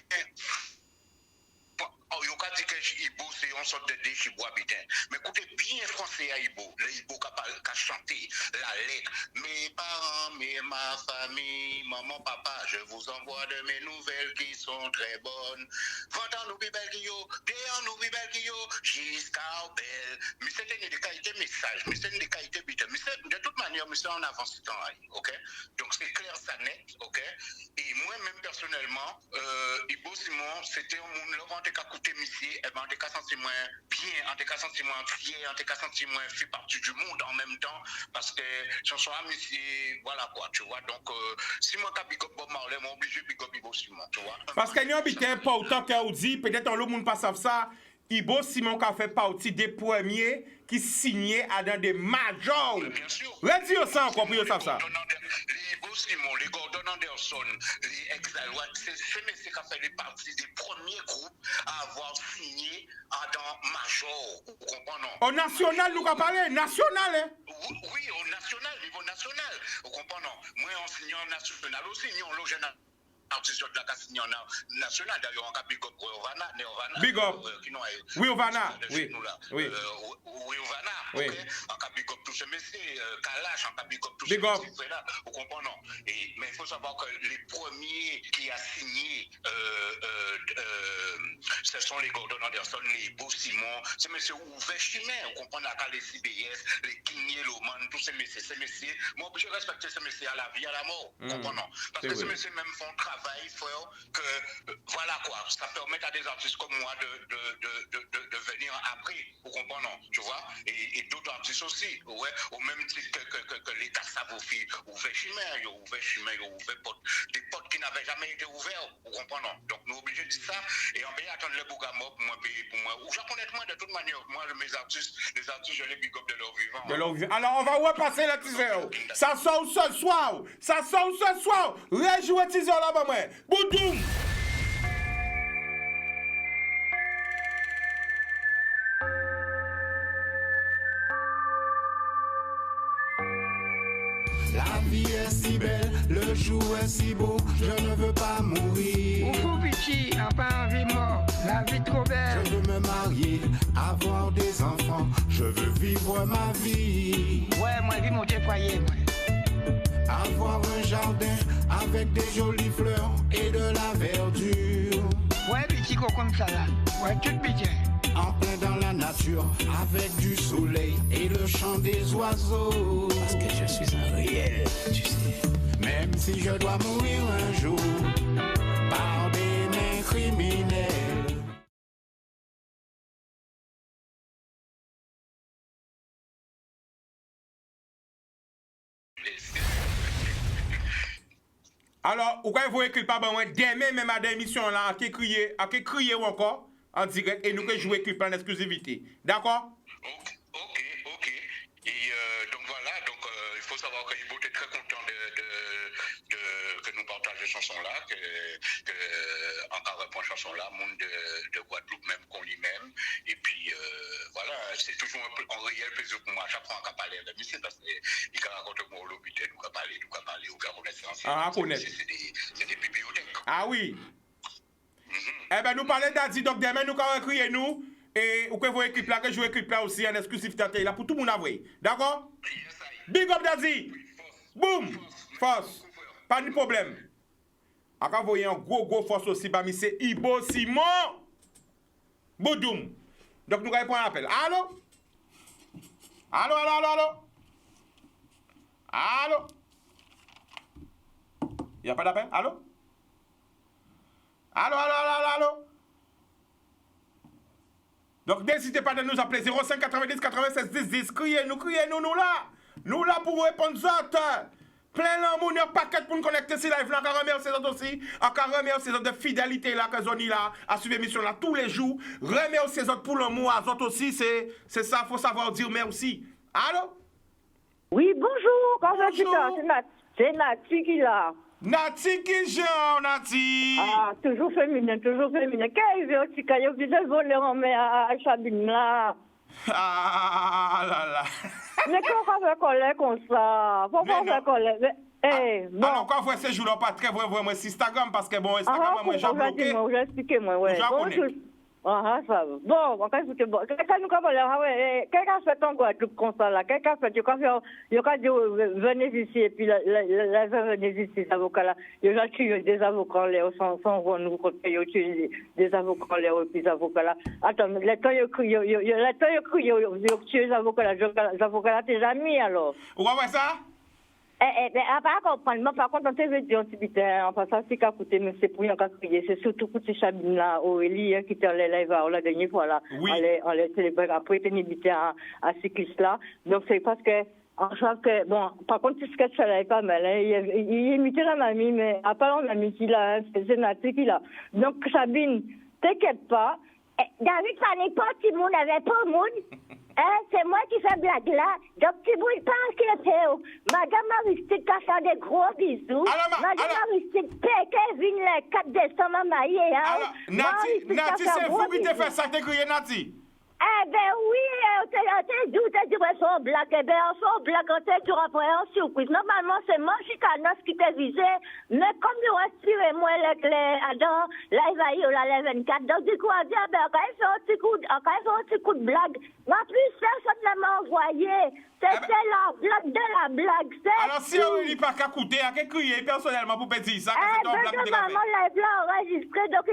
Il y a dit que Ibo, c'est une sorte de déchet bois bitin. Mais écoutez bien français à Ibo. Le Ibo qui a chanté la lettre. Mes parents, ma famille, maman, papa, je vous envoie de mes nouvelles qui sont très bonnes. Vendant nous bibel qui yo, derrière nous bibel qui yo, jusqu'à belle. Mais c'était une qualité message, mais c'est une qualité bitin. Mais de toute manière, mais c'est en avance temps, ok? Donc c'est clair, ça net, ok? Et moi-même personnellement, Ibo Simon, c'était un monde, là, écouter monsieur, eh ben, en tout cas, senti moins bien, en tout cas, senti moins fier, en tout cas, senti moins fait partie du monde en même temps, parce que chanson à monsieur, voilà quoi, tu vois. Donc, si moi, je big up Bob Marley, moi, obligé de big up Ibo Simon, tu vois. Parce qu'il y a un bitin pas autant qu'on dit, peut-être le monde pas savent ça, Ibo Simon qui a fait partie des premiers qui signaient à dans des majors. Bien sûr. Redis ça encore pour savoir ça. Les Ibo Simon, les Gordon Anderson, les Exile, c'est messieurs qui ont fait partie des premiers groupes à avoir signé dans major. Vous comprenez? Au national, nous avons parlé, national, hein? Oui, au national, niveau national. Vous comprenez? Moi, en signant national aussi, nous, on loge artiste de la Cassignon nationale, d'ailleurs, on a big up Ovana, big up. Oui, Ovana. Oui. Oui. Oui, Ovana. Oui. On a big up tous ces messieurs, Kalash, on a big up tous ces messieurs là. Vous comprenez? Mais il faut savoir que les premiers qui a signé, ce sont les Gordon Anderson, les Ibo Simon, ces messieurs ouverts chimères. Vous comprenez? Les CBS, les King Yellowman, tous ces messieurs. Moi, je respecte ces messieurs à la vie, à la mort. Vous comprenez? Parce que ces messieurs même font travail, frère, que voilà quoi, ça permet à des artistes comme moi de venir après, vous comprenez, tu vois, et d'autres artistes aussi, ouais, au même titre que les Kassavofi, ouverts chimères, des portes qui n'avaient jamais été ouvertes, vous comprenez. Donc nous obligés de dire ça, et on va attendre le Bougamop pour moi, ou je connais moi de toute manière, moi les artistes, je les big up de leur vivant. Alors on va repasser le teaser, ça sort ce soir, rejouez teaser là-bas. Boudoum! La vie est si belle, le jour est si beau, je ne veux pas mourir. Oufou Pichi, n'a pas envie mort, la vie trop belle. Je veux me marier, avoir des enfants, je veux vivre ma vie. Ouais, moi, vie monter foyer, moi. Avoir un jardin avec des jolies fleurs et de la verdure. Ouais, petit comme ça là. Ouais, tout bien. En plein dans la nature, avec du soleil et le chant des oiseaux. Parce que je suis un réel, tu sais. Même si je dois mourir un jour par des mains criminelles. Alors, vous voyez que pas bon, demain même à l'émission là, à qui crier ou encore en direct et nous que jouer clip en exclusivité. D'accord? Ok. Et donc voilà, il faut savoir que Ibo est très content que nous partagions cette chanson-là, que encore une chanson-là, monde de Guadeloupe même qu'on lui-même. Et puis voilà, c'est toujours un réel plaisir pour moi. À chaque fois qu'on parle de musique, parce qu'il raconte moi au l'hôpital, nous parler, au connaissance. Ah, connaître. C'est des bibliothèques. Ah oui. Eh ben, nous parlons d'Adi, donc demain, nous allons crier nous. Et vous pouvez voir clip là, que je joue clip là aussi en exclusivité là pour tout le monde avouer. D'accord? Big up Daddy! Boum! Force! Pas de problème. Encore vous voyez un gros force aussi, bah, c'est Ibo Simon! Boudoum! Donc nous allons prendre un appel. Allô? Allô? Il n'y a pas d'appel? Allô? Allô? Donc n'hésitez pas de nous appeler 05 90 96 10 10. Criez-nous, nous là. Nous là pour répondre autres. Plein l'amour, un paquet pour nous connecter sur live là. Encore remercier les autres aussi. Encore remercier les autres de fidélité là que Zoni là à suivre l'émission là tous les jours. Remercier les autres pour l'amour, les autres aussi. C'est ça, faut savoir dire merci. Allô? Oui, bonjour. Comment tu vas? C'est Nati qui là. Nati qui joue, Nati. Ah, toujours féminin. Qu'est-ce que tu as dit de voler en mer à Chabine là? Ah là. Mais pourquoi faire colère comme ça? Pourquoi faire colère? Bon. Alors, quand vous faites ces jours-là, pas très vraiment sur Instagram, parce que bon, Instagram, moi, j'ai bloqué. Je vais expliquer, ouais. Ah, ça va. Bon, on va écouter. Quelqu'un nous parle, quelqu'un fait en Guadeloupe comme ça, là. Quelqu'un fait, il a dit, venez ici, et puis, venez ici, les avocats, là. Il a tué des avocats, là, sans nous, il a tué des avocats, là, et puis, les avocats, là. Attends, le temps, il a tué les avocats, là. Les avocats, là, t'es jamais, alors. Ouais, ça? Pas comprendre, moi par contre, on te veut dire, on passe à ce qu'à coûter, mais c'est pour y en crier. C'est surtout pour ces Chabines là, Aurélie, qui était en live la dernière fois là. Oui. On les célébrait après, il était invité à cycliste là. Donc c'est parce que, en fait que, bon, par contre, ce sketch là est pas mal, hein. Il imitait la mamie, mais à part la mamie qui l'a, c'est Nathalie qui l'a. Donc Sabine, t'inquiète pas. David, ça n'est pas Timoun, il n'y avait pas monde. C'est moi qui fais blague là. Donc Timoun pense qu'il est fait. Madame Aristide qui a fait des gros bisous. Madame Aristide, Kevin, le 4 décembre, marié. Alors, Nati, c'est vous qui t'avez fait ça, t'es crié Nati? Eh ben oui, on t'a dit son blague. Eh ben, son blague, on t'a dit après en surprise. Normalement, c'est mon chicanos qui t'a visé. Mais comme nous respirez moins les Adam, là, il va y avoir la 24. Donc, du coup, on dit, ben, quand il fait un petit coup de blague, ma plus, personne ne m'a envoyé. C'était la blague de la blague. Alors, si on ne dit pas qu'à coûter, à qu'à crier personnellement pour dire ça, c'est ton blague de maman, la blague enregistrée, donc,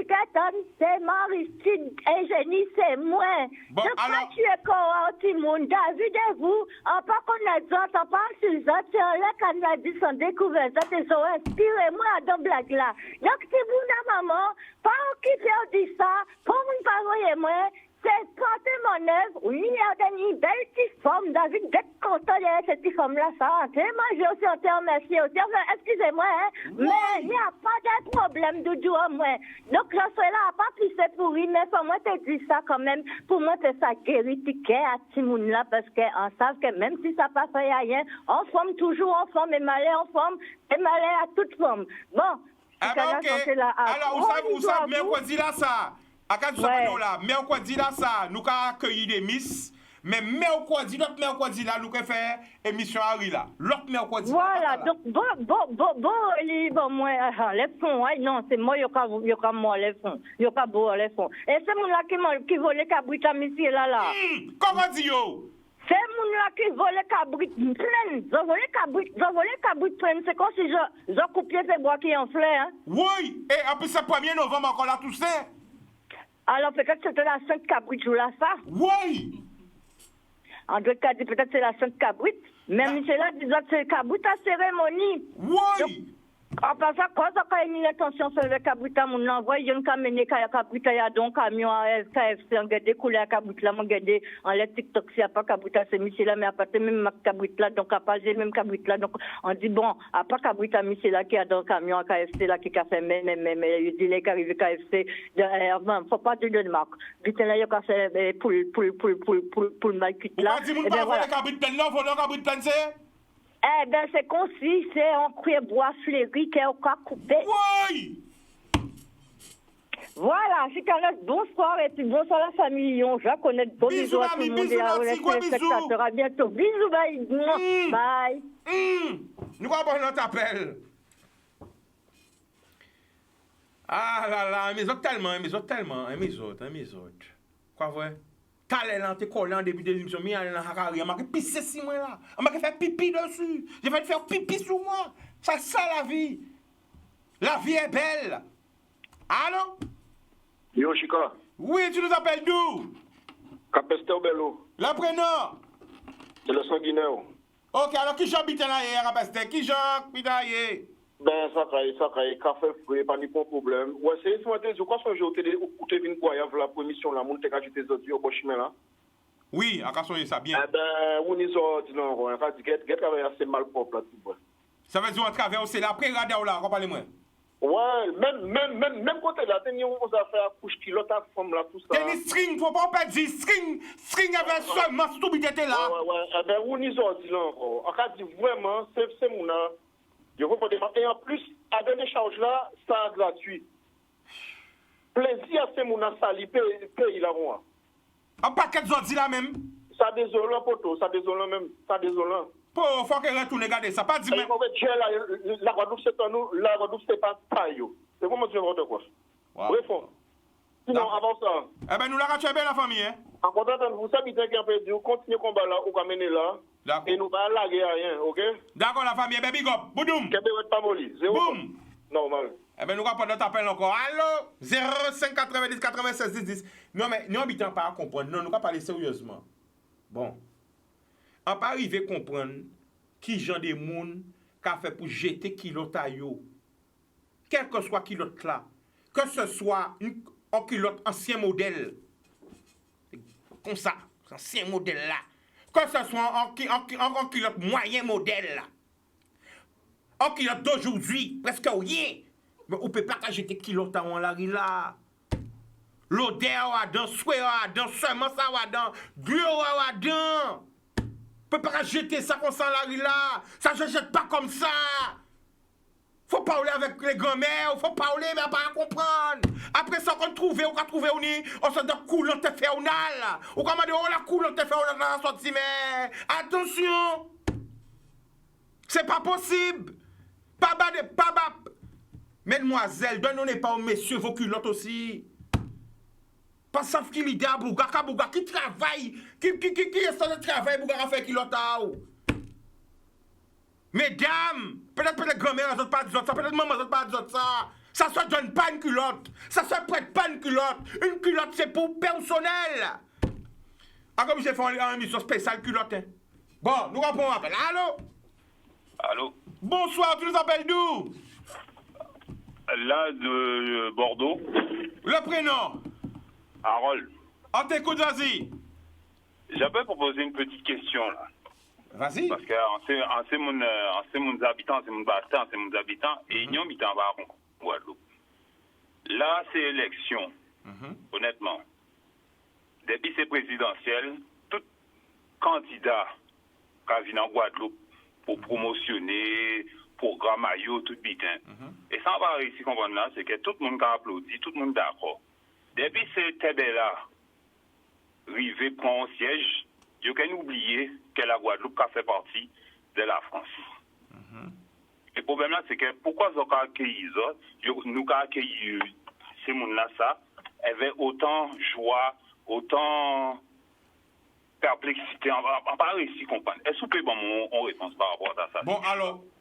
c'est Maristine et Génie, c'est moi. Bon, donc, alors... tu es courant, Timoun, David et vous, on pas connaître ça, on pas sur ça, c'est là qu'on a dit son découverte, c'est ça, inspirez-moi à dans blague là. Donc, Timoun, maman, pas occupé, on dit ça, pour vous parler, moi, c'est porter mon œuvre, oui, il y a une belle petite forme, David, d'être content de cette petite forme-là, ça, moi, j'ai aussi été remercié aussi, excusez-moi, hein, oui. Mais il n'y a pas de problème, Doudou, moi. Donc, je serai là, pas plus c'est pourri, mais pour moi, te dis ça quand même, pour moi, c'est ça guéritiqué à Timoun là, parce qu'on savent que même si ça passe rien, on forme toujours en forme, et malais en forme, et malais à toute forme. Bon, ah ben, ok. Alors, vous savez, mais on dit là ça. À quand là, mais on dit là ça, nous avons accueilli des miss, Mais mercredi, l'autre mercredi là, nous pouvons faire émission Harry là. L'autre mercredi. Voilà, donc bon, moi, les fonds, non, c'est moi, yo ka moi les fonds. Yo ka beau les fonds. Et c'est mon là qui vole cabrit à monsieur là. Comment dit yo? C'est mon là qui vole cabrit plein. Je vole cabrit plein, c'est comme si je coupais ces bois qui en fleur, hein. Oui, et en plus c'est 1er novembre encore là tout ça. Alors peut-être c'était la Sainte Cabrite jour là ça. Oui. En d'autres cas, peut-être c'est la Sainte Cabrite. Même c'est là, disons c'est Cabrite à cérémonie. Oui. En passant, quand on a une attention sur le Cabrite, on envoie une caméra Cabrite, il y a donc un camion à KFC, on regarde couler à Cabrite là, on regarde en les TikTok, s'il n'y a pas Cabrite, c'est Michel là, mais à part même Cabrite là, donc à part même Cabrite là, donc on dit bon, à part Cabrite à Michel là, qui a dans le camion à KFC là, qui a fait mais, il dit les qui arrivent KFC, faut pas dire de marque. Vite là, il a fait pour le mal quitte là. Vous dites, vous voulez Cabrite plein là, vous voulez Cabrite plein c'est? Eh bien, c'est concis, c'est un cuir bois fleuri qui est au cas coupé. Oui! Voilà, si tu restes bonsoir et puis bonsoir la famille. Je connais bon bisous à tout le monde et à les spectateurs. À bientôt. Bisous, bye. Bye. Nous avons notre appel. Ah là là, mes autres tellement. Quoi, vrai? Talent t'es collé en début de l'émission, mais il y a un carré, on m'a pissé si moi là. On m'a fait pipi dessus. Je vais faire pipi sur moi. C'est ça la vie. La vie est belle. Allô? Yo, Chica. Oui, tu nous appelles d'où? Capester Bello. Le prénom? C'est le sanguinaire. Ok, alors qui j'habite là hier, Capester? Qui j'habite là hier? Ben, ça caille, café frais, pas de problème. Ouais, c'est ce matin, je crois que j'ai été où tu es venu pour la permission là, mon t'es ajouté des autres au bon chemin là. Oui, à Kassoye, ça bien. Eh ben, on est sorti non, on va dire que travail assez mal propre là tout. Ça veut dire on travaille c'est là après radar là, parlez-moi. Ouais, même côté là, t'es on va faire couche kilote à forme là tout ça. T'es string, faut pas perdre string avec seulement stupidité là. Ouais, eh ben, on est sorti là encore. En cas dit vraiment, c'est mon je comprends. Et en plus, avec les charges là, ça gratuit. Plaisir, c'est mon sali, paye là, moi. Un paquet de zodi là même. Ça désolant, poto, ça désolant même. Ça désolant. Faut qu'elle retourne regarder ça. Pas dit même. La Guadeloupe, c'est pas nous. La Guadeloupe, c'est pas taillot. C'est comment tu veux quoi. Bref. Sinon, avant ça. Eh ben, nous la rattrapons bien la famille, hein. En content, vous savez qui a perdu, continuez le combat là, ou mener là. Et nous pas laguer rien, ok? D'accord, la famille, big up. Boudoum. Québec pas molli. Boum. Normal. Eh ben, nous allons prendre notre appel encore. Allô? 05 90 96 10 10. Non, mais nous habitons pas à comprendre. Non, nous allons parler sérieusement. Bon. On pas arriver à comprendre qui genre de monde qui a fait pour jeter kilote à yo. Quel que soit kilote là. Que ce soit un kilote ancien modèle. Comme ça. Ancien modèle là. Que ce soit un kilote moyen modèle là. Un kilote d'aujourd'hui. Presque rien. Mais on ne peut pas jeter kilote à la rue là. L'odeur à dans, souhait à dans, seulement ça à dans, gloire à dans. On ne peut pas jeter ça comme ça la rue là. Ça ne jette pas comme ça. Faut parler avec les grands-mères, faut parler mais pas comprendre. Après ça qu'on trouve, on se dit coulante infernale. Ou comment dire, la coulante infernale dans la sortie, mais attention. C'est pas possible. Pas bas. Mesdemoiselles, donnez pas aux messieurs vos culottes aussi. Pas ça qui l'idée à Bouga, qui travaille, qui est sur le travail, Bouga a fait culotte à ou. Mesdames, peut-être grand-mère, elles n'ont pas dit ça, peut-être maman, elles n'ont pas dit ça. Ça se donne pas une culotte, ça se prête pas une culotte. Une culotte, c'est pour personnel. Ah, comme j'ai fait une émission spéciale culotte. Hein. Bon, nous répondons à l'appel. Allô? Allô? Bonsoir, tu nous appelles d'où? Là, de Bordeaux. Le prénom? Harold. On t'écoute, vas-y. J'avais proposé une petite question, là. Vas-y. Parce que c'est mon habitants, c'est mon bassin, c'est mon habitants, et ils habitent en Guadeloupe. Là, c'est élection, honnêtement. Depuis c'est présidentiel, tout candidat qui vient en Guadeloupe pour promotionner, programme maillot, tout bitin. Et ça va réussir à comprendre là, c'est que tout le monde a applaudi, tout le monde d'accord. Depuis c'est Tébé là, rivé prend un siège, il faut oublier que la Guadeloupe a fait partie de la France. Le problème là, c'est que pourquoi ils ont accueilli nous avons accueilli ces gens-là, ça, avait autant joie, autant perplexité, on va pas réussir à comprendre. Est-ce que vous pouvez on réponse par rapport à ça? Bon,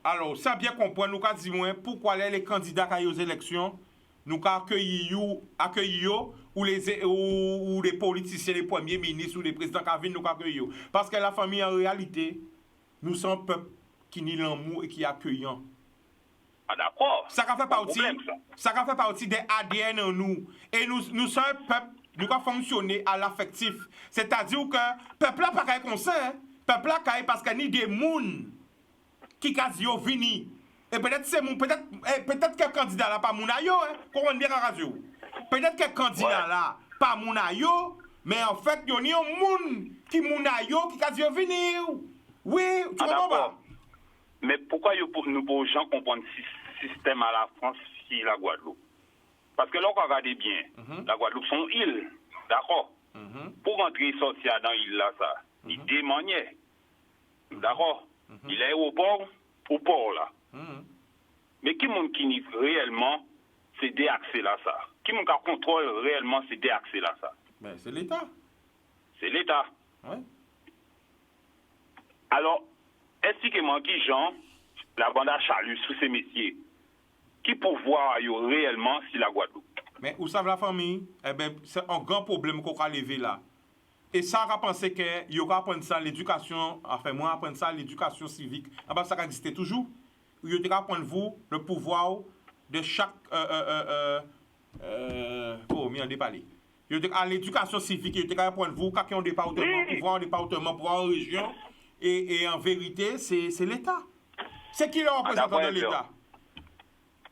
alors, ça bien comprendre, nous avons dit pourquoi les candidats qui aux élections, nous avons accueilli ou les politiciens, les premiers ministres ou les présidents qui viennent, nous avons accueilli. Parce que la famille, en réalité, nous sommes un peuple qui nie l'amour et qui est accueillant. Ah d'accord. Ça fait partie des ADN en nous. Et nous sommes un peuple, nous avons fonctionné à l'affectif. C'est-à-dire que le peuple n'a pas comme ça. Le peuple n'a parce qu'il y a des gens qui ont vini. Et peut-être que le candidat là pas Mounayo, qu'on va dire à la radio. Peut-être que le candidat là pas Mounayo, mais en fait, il y a des gens qui Mounayo qui ont venir. Oui, tu comprends pas? Mais pourquoi nous pour gens comprendre ce système à la France si la Guadeloupe? Parce que là, on regarde bien, la Guadeloupe, son île, d'accord? Pour rentrer et sortir dans l'île là, ça, il démaniait, d'accord? Il est au port là. Mais qui monde qui nie réellement, c'est déaxé là, ça? Qui monde qui contrôle réellement, c'est déaxé là, ça? Ben, c'est l'État. C'est l'État. Ouais. Alors, expliquez-moi qui Jean, la bande à Chalus, sous ces messieurs, qui peut voir réellement si la Guadeloupe? Mais où savez la famille? Eh ben, c'est un grand problème qu'on a levé là. Et ça, on a pensé qu'il y aura apprendre ça l'éducation, enfin moi, apprendre ça l'éducation civique. Ah ben, ça a existé toujours. Il y aura apprendre vous le pouvoir de chaque... mais on n'est pas allé. À l'éducation civique, il y aura apprendre vous, quand on département, pouvoir en région. Et en vérité, c'est l'État. C'est qui le représentant de l'État?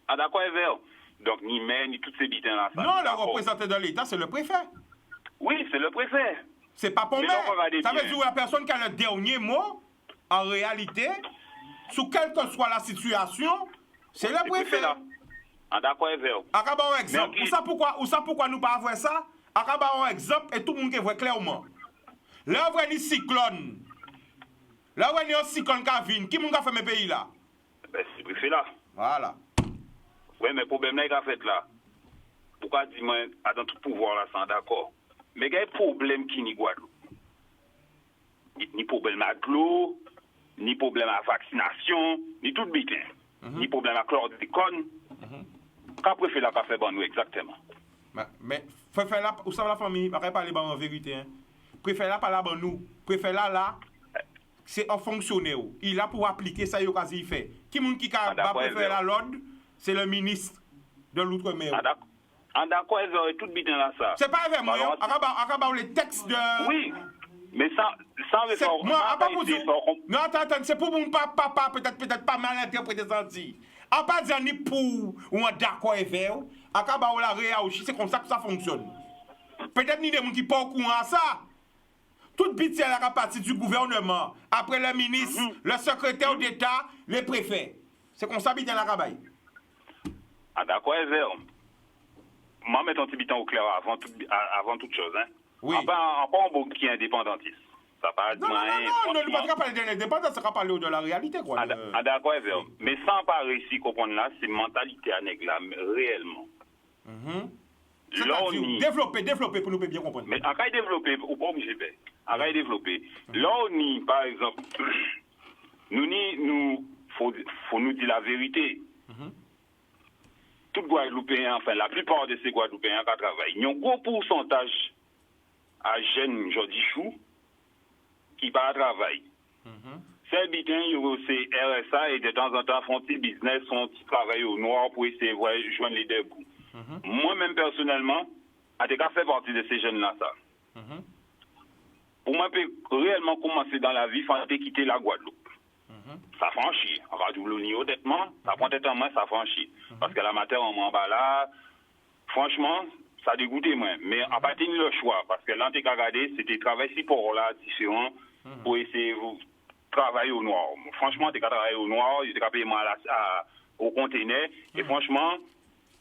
Ah d'accord, Ever. Donc ni maire, ni toutes ces bitins là. Non, le représentant de l'État, c'est le préfet. Oui, c'est le préfet. C'est pas pour maire. Ça veut dire que la personne qui a le dernier mot, en réalité, sous quelle que soit la situation, c'est le préfet. Ah d'accord, Ever. Akaba un exemple. Ou ça pourquoi nous pas avoir ça? Akaba un exemple et tout le monde qui voit clairement. Là, on voit un cyclone. Là où il y a un cyclone qui vient, qui a fait mes pays là? Ben, c'est le préfet là. Voilà. Oui, mais le problème là, il a fait là. Pourquoi dis-moi, dans tout pouvoir là, c'est d'accord. Mais il y a un problème qui n'est Guadeloupe. Ni problème à l'eau, ni problème à vaccination, ni tout le bitin. Ni problème à chlordécone. Quand le préfet là, qu'a fait bon nous exactement? Mais, préfet là, où ça la famille? Je ne vais pas parler en vérité. Préfet là, pas là, bon nous. Préfet là, c'est un fonctionnaire. Il a pour appliquer ça, il fait. Qui a préféré la l'ordre, c'est le ministre de l'Outre-mer. Ah d'accord, ils auraient tout bitin là ça. C'est pas vraiment, on les textes de... Oui, mais sans réforme. Non, attends, c'est pour mon papa, peut-être pas mal interprété ça. On pas dire ni pour ou un d'accord et vert. On la réagir, c'est comme ça que ça fonctionne. Peut-être ni des gens qui pas au courant ça. Toute pitié à la partie du gouvernement, après le ministre, le secrétaire d'État, les préfets. C'est comme ça, bien la cabaye. Ah d'accord, Ever. Moi, mettons un petit bitan au clair avant toute chose. Hein. Oui. En pas un beau qui est indépendantiste. Ça parle de non, ne pas parler de l'indépendance, ça va parler de la réalité, quoi. Ah d'accord, Ever. Oui. Mais sans pas réussir à comprendre là, c'est mentalité à nègre là, réellement. Là, développer pour nous bien comprendre. Mais en cas de développer, ou pas obligé de en cas de développer. Là, on y, par exemple, faut nous dire la vérité. Tout Guadeloupéen, enfin la plupart de ces Guadeloupéens qui travaillent, il y a un gros pourcentage à jeunes aujourd'hui qui pas travaillent. C'est bitin, c'est RSA et de temps en temps font petit business, font petit travail au noir pour essayer de joindre les deux bouts. Moi-même personnellement, j'ai fait partie de ces jeunes-là. Pour moi, réellement commencer dans la vie, il faut quitter la Guadeloupe. Ça franchit. On va dire honnêtement, ça prend des temps, ça franchit. Parce que la matière en m'en bas là, franchement, ça dégoûtait moins. Mais on pas tenu le choix. Parce que là, on a regardé, c'était travail si pour là, différent, pour essayer de travailler au noir. Franchement, tu as travaillé au noir, tu as payé au conteneur. Et franchement,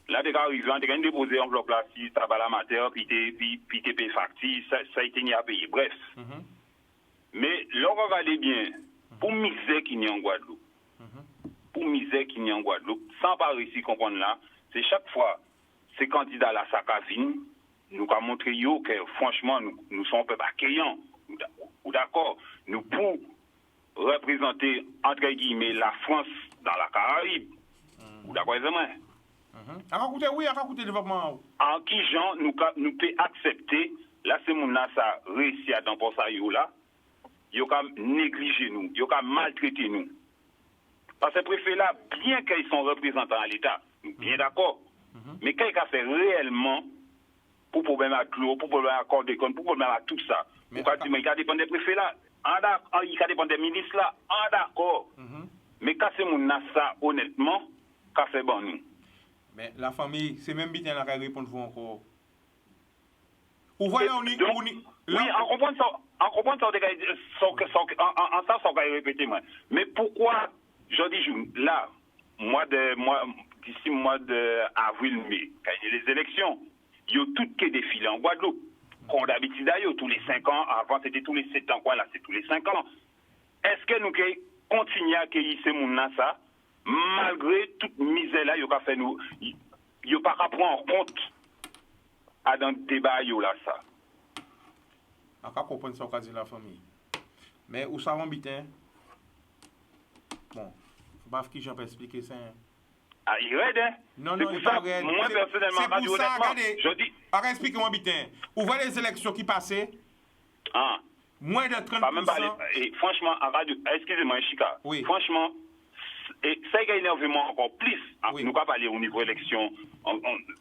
là, tu es arrivé, tu as déposé un bloc là, si tu as la matière, puis tu payé facture, ça a été à payer. Bref. Mais là, regardez bien, pour misère qui n'y a en Guadeloupe, sans pas réussir à comprendre là, c'est chaque fois, ces candidats là, ça cavine, nous avons montré que franchement, nous sommes un peu accueillants, ou d'accord, nous pour représenter, entre guillemets, la France dans la Caraïbe, ou d'accord, oui, à écouter le développement. En qui gens nous pouvons accepter, là, c'est mon là, ça réussit à dans pour ça, là, ils ont négligé nous, ils ont maltraité nous. Parce que ces préfets-là, bien qu'ils sont représentants à l'État, bien d'accord, mais qu'est-ce qu'ils ont fait réellement pour problème à l'eau, pour problème à accord de compte, pour problème à tout ça? Pourquoi tu me dis, il dépend des préfets-là, il dépend des ministres-là, d'accord. Mais quand c'est mon ça, honnêtement, quand c'est bon nous. Mais la famille, c'est même bien la répondre vous encore. Ou voilà, on y. Oui, en comprenant ça, en ça, ça va répéter, moi. Mais pourquoi, je dis, là, d'ici mois d'avril-mai, quand il y a les élections, il y a tout qui est défilé en Guadeloupe. Comme d'habitude, d'ailleurs, tous les 5 ans, avant c'était tous les 7 ans, quoi, là c'est tous les 5 ans. Est-ce que nous continuons à accueillir ces gens ça, malgré toute misère là, il n'y a pas fait nous, il n'y a pas qu'à prendre en compte à dans le débat là ça. On va comprendre ça qu'a dit la famille. Mais où ça va bien? Bon, faut pas que j'en peux expliquer ça. Ah, il est hein? Non, il est pas raide. Moi, personnellement, c'est pour ça, regardez, je dis... Alors, expliquez-moi bien. Où voyez les élections qui passaient? Moins de 30%. Pas même parler, et franchement, excusez-moi, Chika. Oui. Franchement, ça a énervé moi encore plus. Oui. Nous ne pouvons pas aller au niveau élection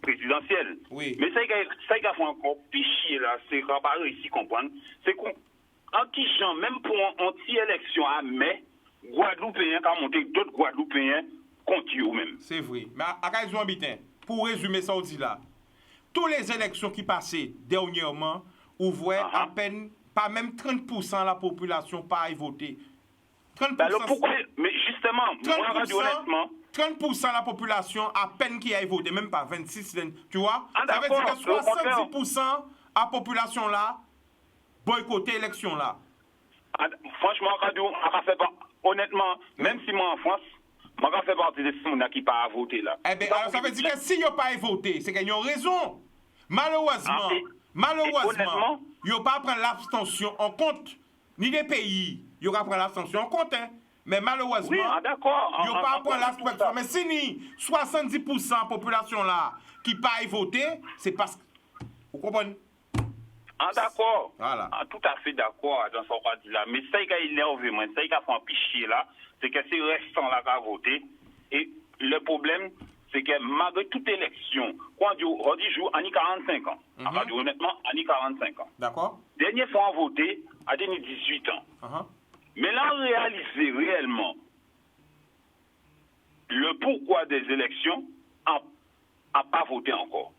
présidentielle. Oui. Mais ça a fait encore plus chier là, c'est qu'on n'a pas réussi à comprendre. C'est qu'en qui gens, même pour une anti-élection à mai, Guadeloupéens qui ont monté d'autres Guadeloupéens contre eux-mêmes. C'est vrai. Mais à pour résumer ça, on dit là, toutes les élections qui passaient dernièrement, on voit à peine, pas même 30% de la population pas y voter. 30%, ben alors pourquoi, mais justement, 30%, moi, honnêtement, 30% de la population à peine qui a voté, même pas 26, tu vois? Ça veut dire que 70% de la population là boycotter l'élection là. Franchement, honnêtement, même si moi en France, moi je fais partie de ceux qui pas à voter là. Eh bien, alors ça veut dire que si ils pas voté, c'est qu'ils ont raison. Malheureusement, ils n'ont pas prendre l'abstention en compte. Ni des pays, ils n'ont pas prendre l'abstention en compte. Hein. Mais malheureusement, ils n'ont pas prendre l'abstention. Mais si ni 70% de la population là qui pas voté, c'est parce que. Vous comprenez? D'accord. Voilà. Tout à fait d'accord dans ce qu'on dit là. Mais ça qui a énervé, ça qui a fait un pichier là, c'est que c'est restant là qui a voté. Et le problème, c'est que malgré toute élection, quand on dit jour, on a 45 ans. Honnêtement, on a 45 ans. D'accord. Dernière fois voté, à 18 ans. Mais là, réaliser réellement le pourquoi des élections, a pas voté encore.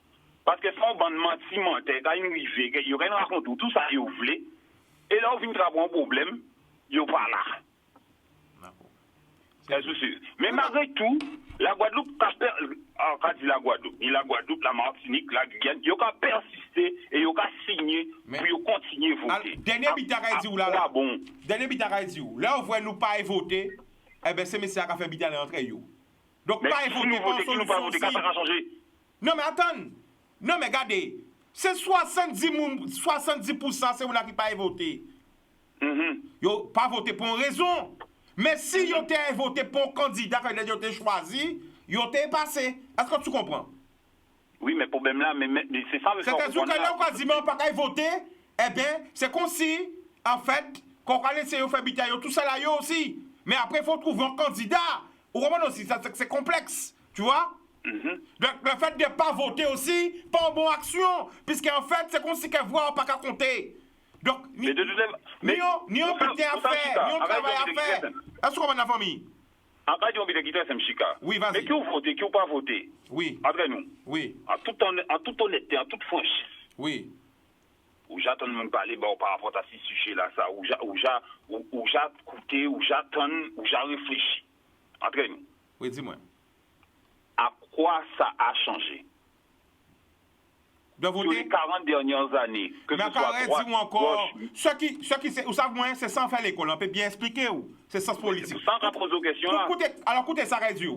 Parce que son bandement cimenté, quand il arrive, il y a une rencontre tout ça, il voulait. Et là, on vient de avoir un problème, il n'y a pas là. C'est sûr. Mais malgré tout, la Guadeloupe, quand dit la Guadeloupe, la Martinique, la Guyane, il y a persisté et il y a signé pour continuer à voter. Dernier bitara dit où là? Dernier bitara dit où? Là, on voit nous pas voter, eh bien, c'est messieurs qui a fait bitara entre eux. Donc, pas voter pour solution aussi. Non, mais attends. Non, mais regardez, c'est 70%, c'est vous là qui pas voté. Yo pas voté pour une raison. Mais si vous avez voté pour un candidat que vous avez choisi, vous avez passé. Est-ce que tu comprends? Oui, mais le problème là, mais c'est ça le problème. C'est-à-dire que là, on dit mais on pas voter, eh bien, c'est comme si, en fait, qu'on va laisser faire bitaille, tout ça là aussi. Mais après, il faut trouver un candidat. Ou comment aussi, c'est complexe, tu vois? Donc, le fait de ne pas voter aussi, pas en bonne action, puisqu'en fait, c'est comme si qu'elle voit pas qu'à compter. Donc, ni un butin à faire, ni un travail à faire. Est-ce qu'on va dans la famille? En cas de quitter c'est Mchika. Oui, vas-y. Mais qui ont voté, qui n'ont pas voté? Oui. Après nous. Oui. En toute honnêteté, en toute franchise. Oui. Où j'attends de me parler par rapport à ce sujet-là, ça, où j'ai écouté, où j'attends, où j'ai réfléchi. Entre nous. Oui, dis-moi. À quoi ça a changé? de voter? Sur les 40 dernières années, que mais ce soit droite, ou encore, gauche... ceux qui vous savez moins, c'est sans faire l'école, on peut bien expliquer où? C'est sans politique. Sans poser aux questions là. Alors écoutez ça, réduit.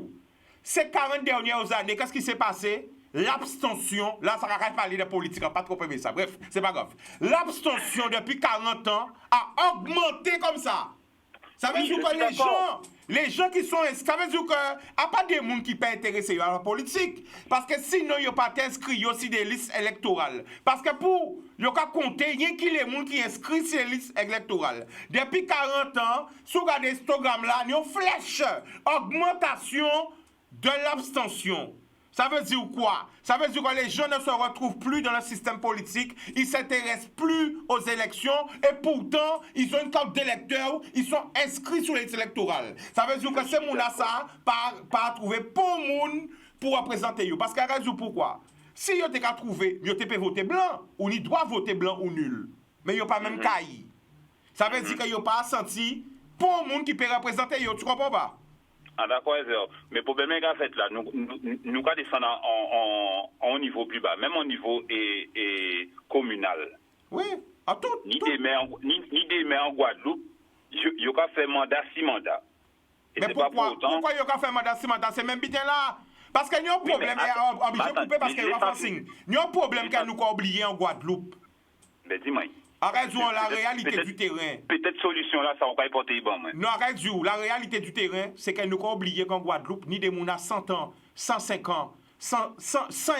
Ces 40 dernières années, qu'est-ce qui s'est passé? L'abstention, là ça va parler de politique, pas trop aimer ça, bref, c'est pas grave. L'abstention depuis 40 ans a augmenté comme ça. Ça veut dire que les gens qui sont inscrits, ça veut dire que à pas des gens qui peuvent intéresser à la politique, parce que sinon ils n'ont pas inscrit aussi des listes électorales. Parce que pour ils ont compter, il y a qui les gens qui inscrits sur les listes électorales. Depuis 40 ans, si vous regardez ce programme-là, il y a une flèche augmentation de l'abstention. Ça veut dire quoi? Ça veut dire que les gens ne se retrouvent plus dans le système politique, ils ne s'intéressent plus aux élections et pourtant, ils ont une carte d'électeur, ils sont inscrits sur les listes électorales. Ça veut dire que ces gens-là, ça, pas trouver pour monde pour représenter eux. Parce qu'à raison pourquoi? Si ils ont qu'à trouver, ils ont voter blanc, ou ils doivent voter blanc ou nul. Mais ils n'ont pas même cahier. Ça veut dire qu'ils n'ont pas senti pour monde qui peut représenter eux. Tu comprends pas? Ah d'accord, mais le problème est qu'en fait là, nous descendre en niveau plus bas, même au niveau communal. Oui, à tout. Ni des maires en Guadeloupe, ils ont fait mandat 6 mandats. Mais pourquoi ils ont fait mandat 6 mandats? C'est même bien là. Parce qu'il y a un problème, obligé de couper parce qu'il y a un signe. Il y a un problème qu'on nous a oublié en Guadeloupe. Mais dis-moi. Arrête la réalité du terrain. Peut-être solution là, ça va pas y porter bon. Non, arrête la réalité du terrain, c'est qu'elle nous a oublié qu'en Guadeloupe, ni des gens à 100 ans, 105 ans, 100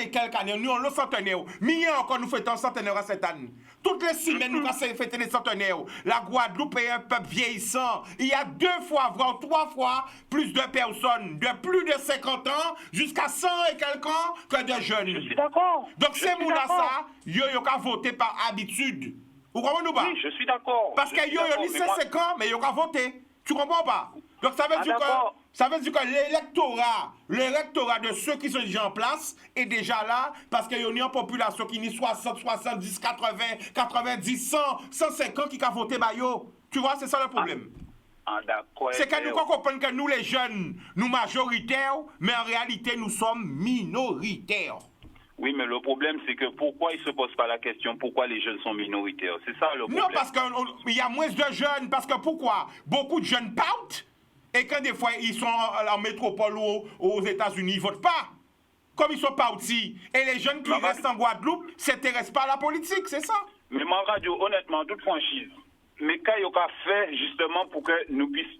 et quelques années, nous on le centenaire. Mais encore nous fêtons centenaire à cette année. Toutes les semaines, nous fêtons les centenaires. La Guadeloupe est un peuple vieillissant. Il y a 2 fois, voire 3 fois plus de personnes de plus de 50 ans jusqu'à 100 et quelques ans que de jeunes. Je suis d'accord. Donc ces gens-là, ça, ils ont voté par habitude. Vous comprenez ou pas? Oui, je suis d'accord. Parce qu'ils ont ni 5 ans, mais ils ont voté. Tu comprends pas? Donc ça veut dire que l'électorat de ceux qui sont déjà en place est déjà là parce qu'il y a une population qui n'est 60, 70, 80, 90, 100, 105 ans qui a voté Bayo. Tu vois, c'est ça le problème. Ah, d'accord. C'est que nous comprenons que nous les jeunes, nous majoritaires, mais en réalité nous sommes minoritaires. Oui, mais le problème, c'est que pourquoi ils ne se posent pas la question pourquoi les jeunes sont minoritaires? C'est ça le problème. Non, parce qu'il y a moins de jeunes. Parce que pourquoi? Beaucoup de jeunes partent et quand des fois ils sont en métropole ou aux États-Unis, ils ne votent pas. Comme ils sont partis. Et les jeunes qui restent en Guadeloupe ne s'intéressent pas à la politique, c'est ça? Mais ma radio, honnêtement, toute franchise, mais quand ils ont fait justement pour que nous puissions...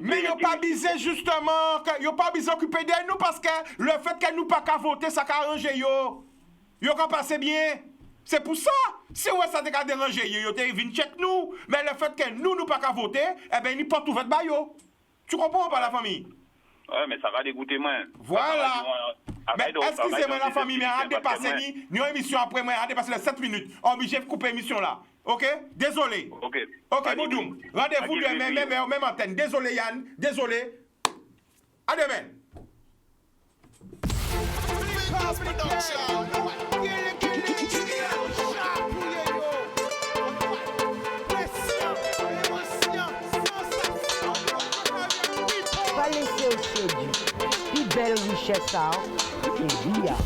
Mais ils n'ont pas visé justement, ils n'ont pas visé occuper de nous parce que le fait que nous pas qu'à voter, ça a arrangé yo. Ils ont passé bien. C'est pour ça. Si ouais, ça t'a dérangé, ils ont venu check nous. Mais le fait que nous pas qu'à voter, eh bien, ils portent ouvert de bayo. Tu comprends pas la famille? Ouais, mais ça va dégoûter moi. Voilà. Mais excusez-moi la famille, mais à dépasser nous émission après moi, à dépasser les 7 minutes. Obligé de couper l'émission là. Ok? Désolé. Ok. Ok, Boudoum. Rendez-vous demain, même antenne. Désolé Yann. Désolé. À demain. Pas laisser au séduit. Puis belle richesse, ça. Et bien.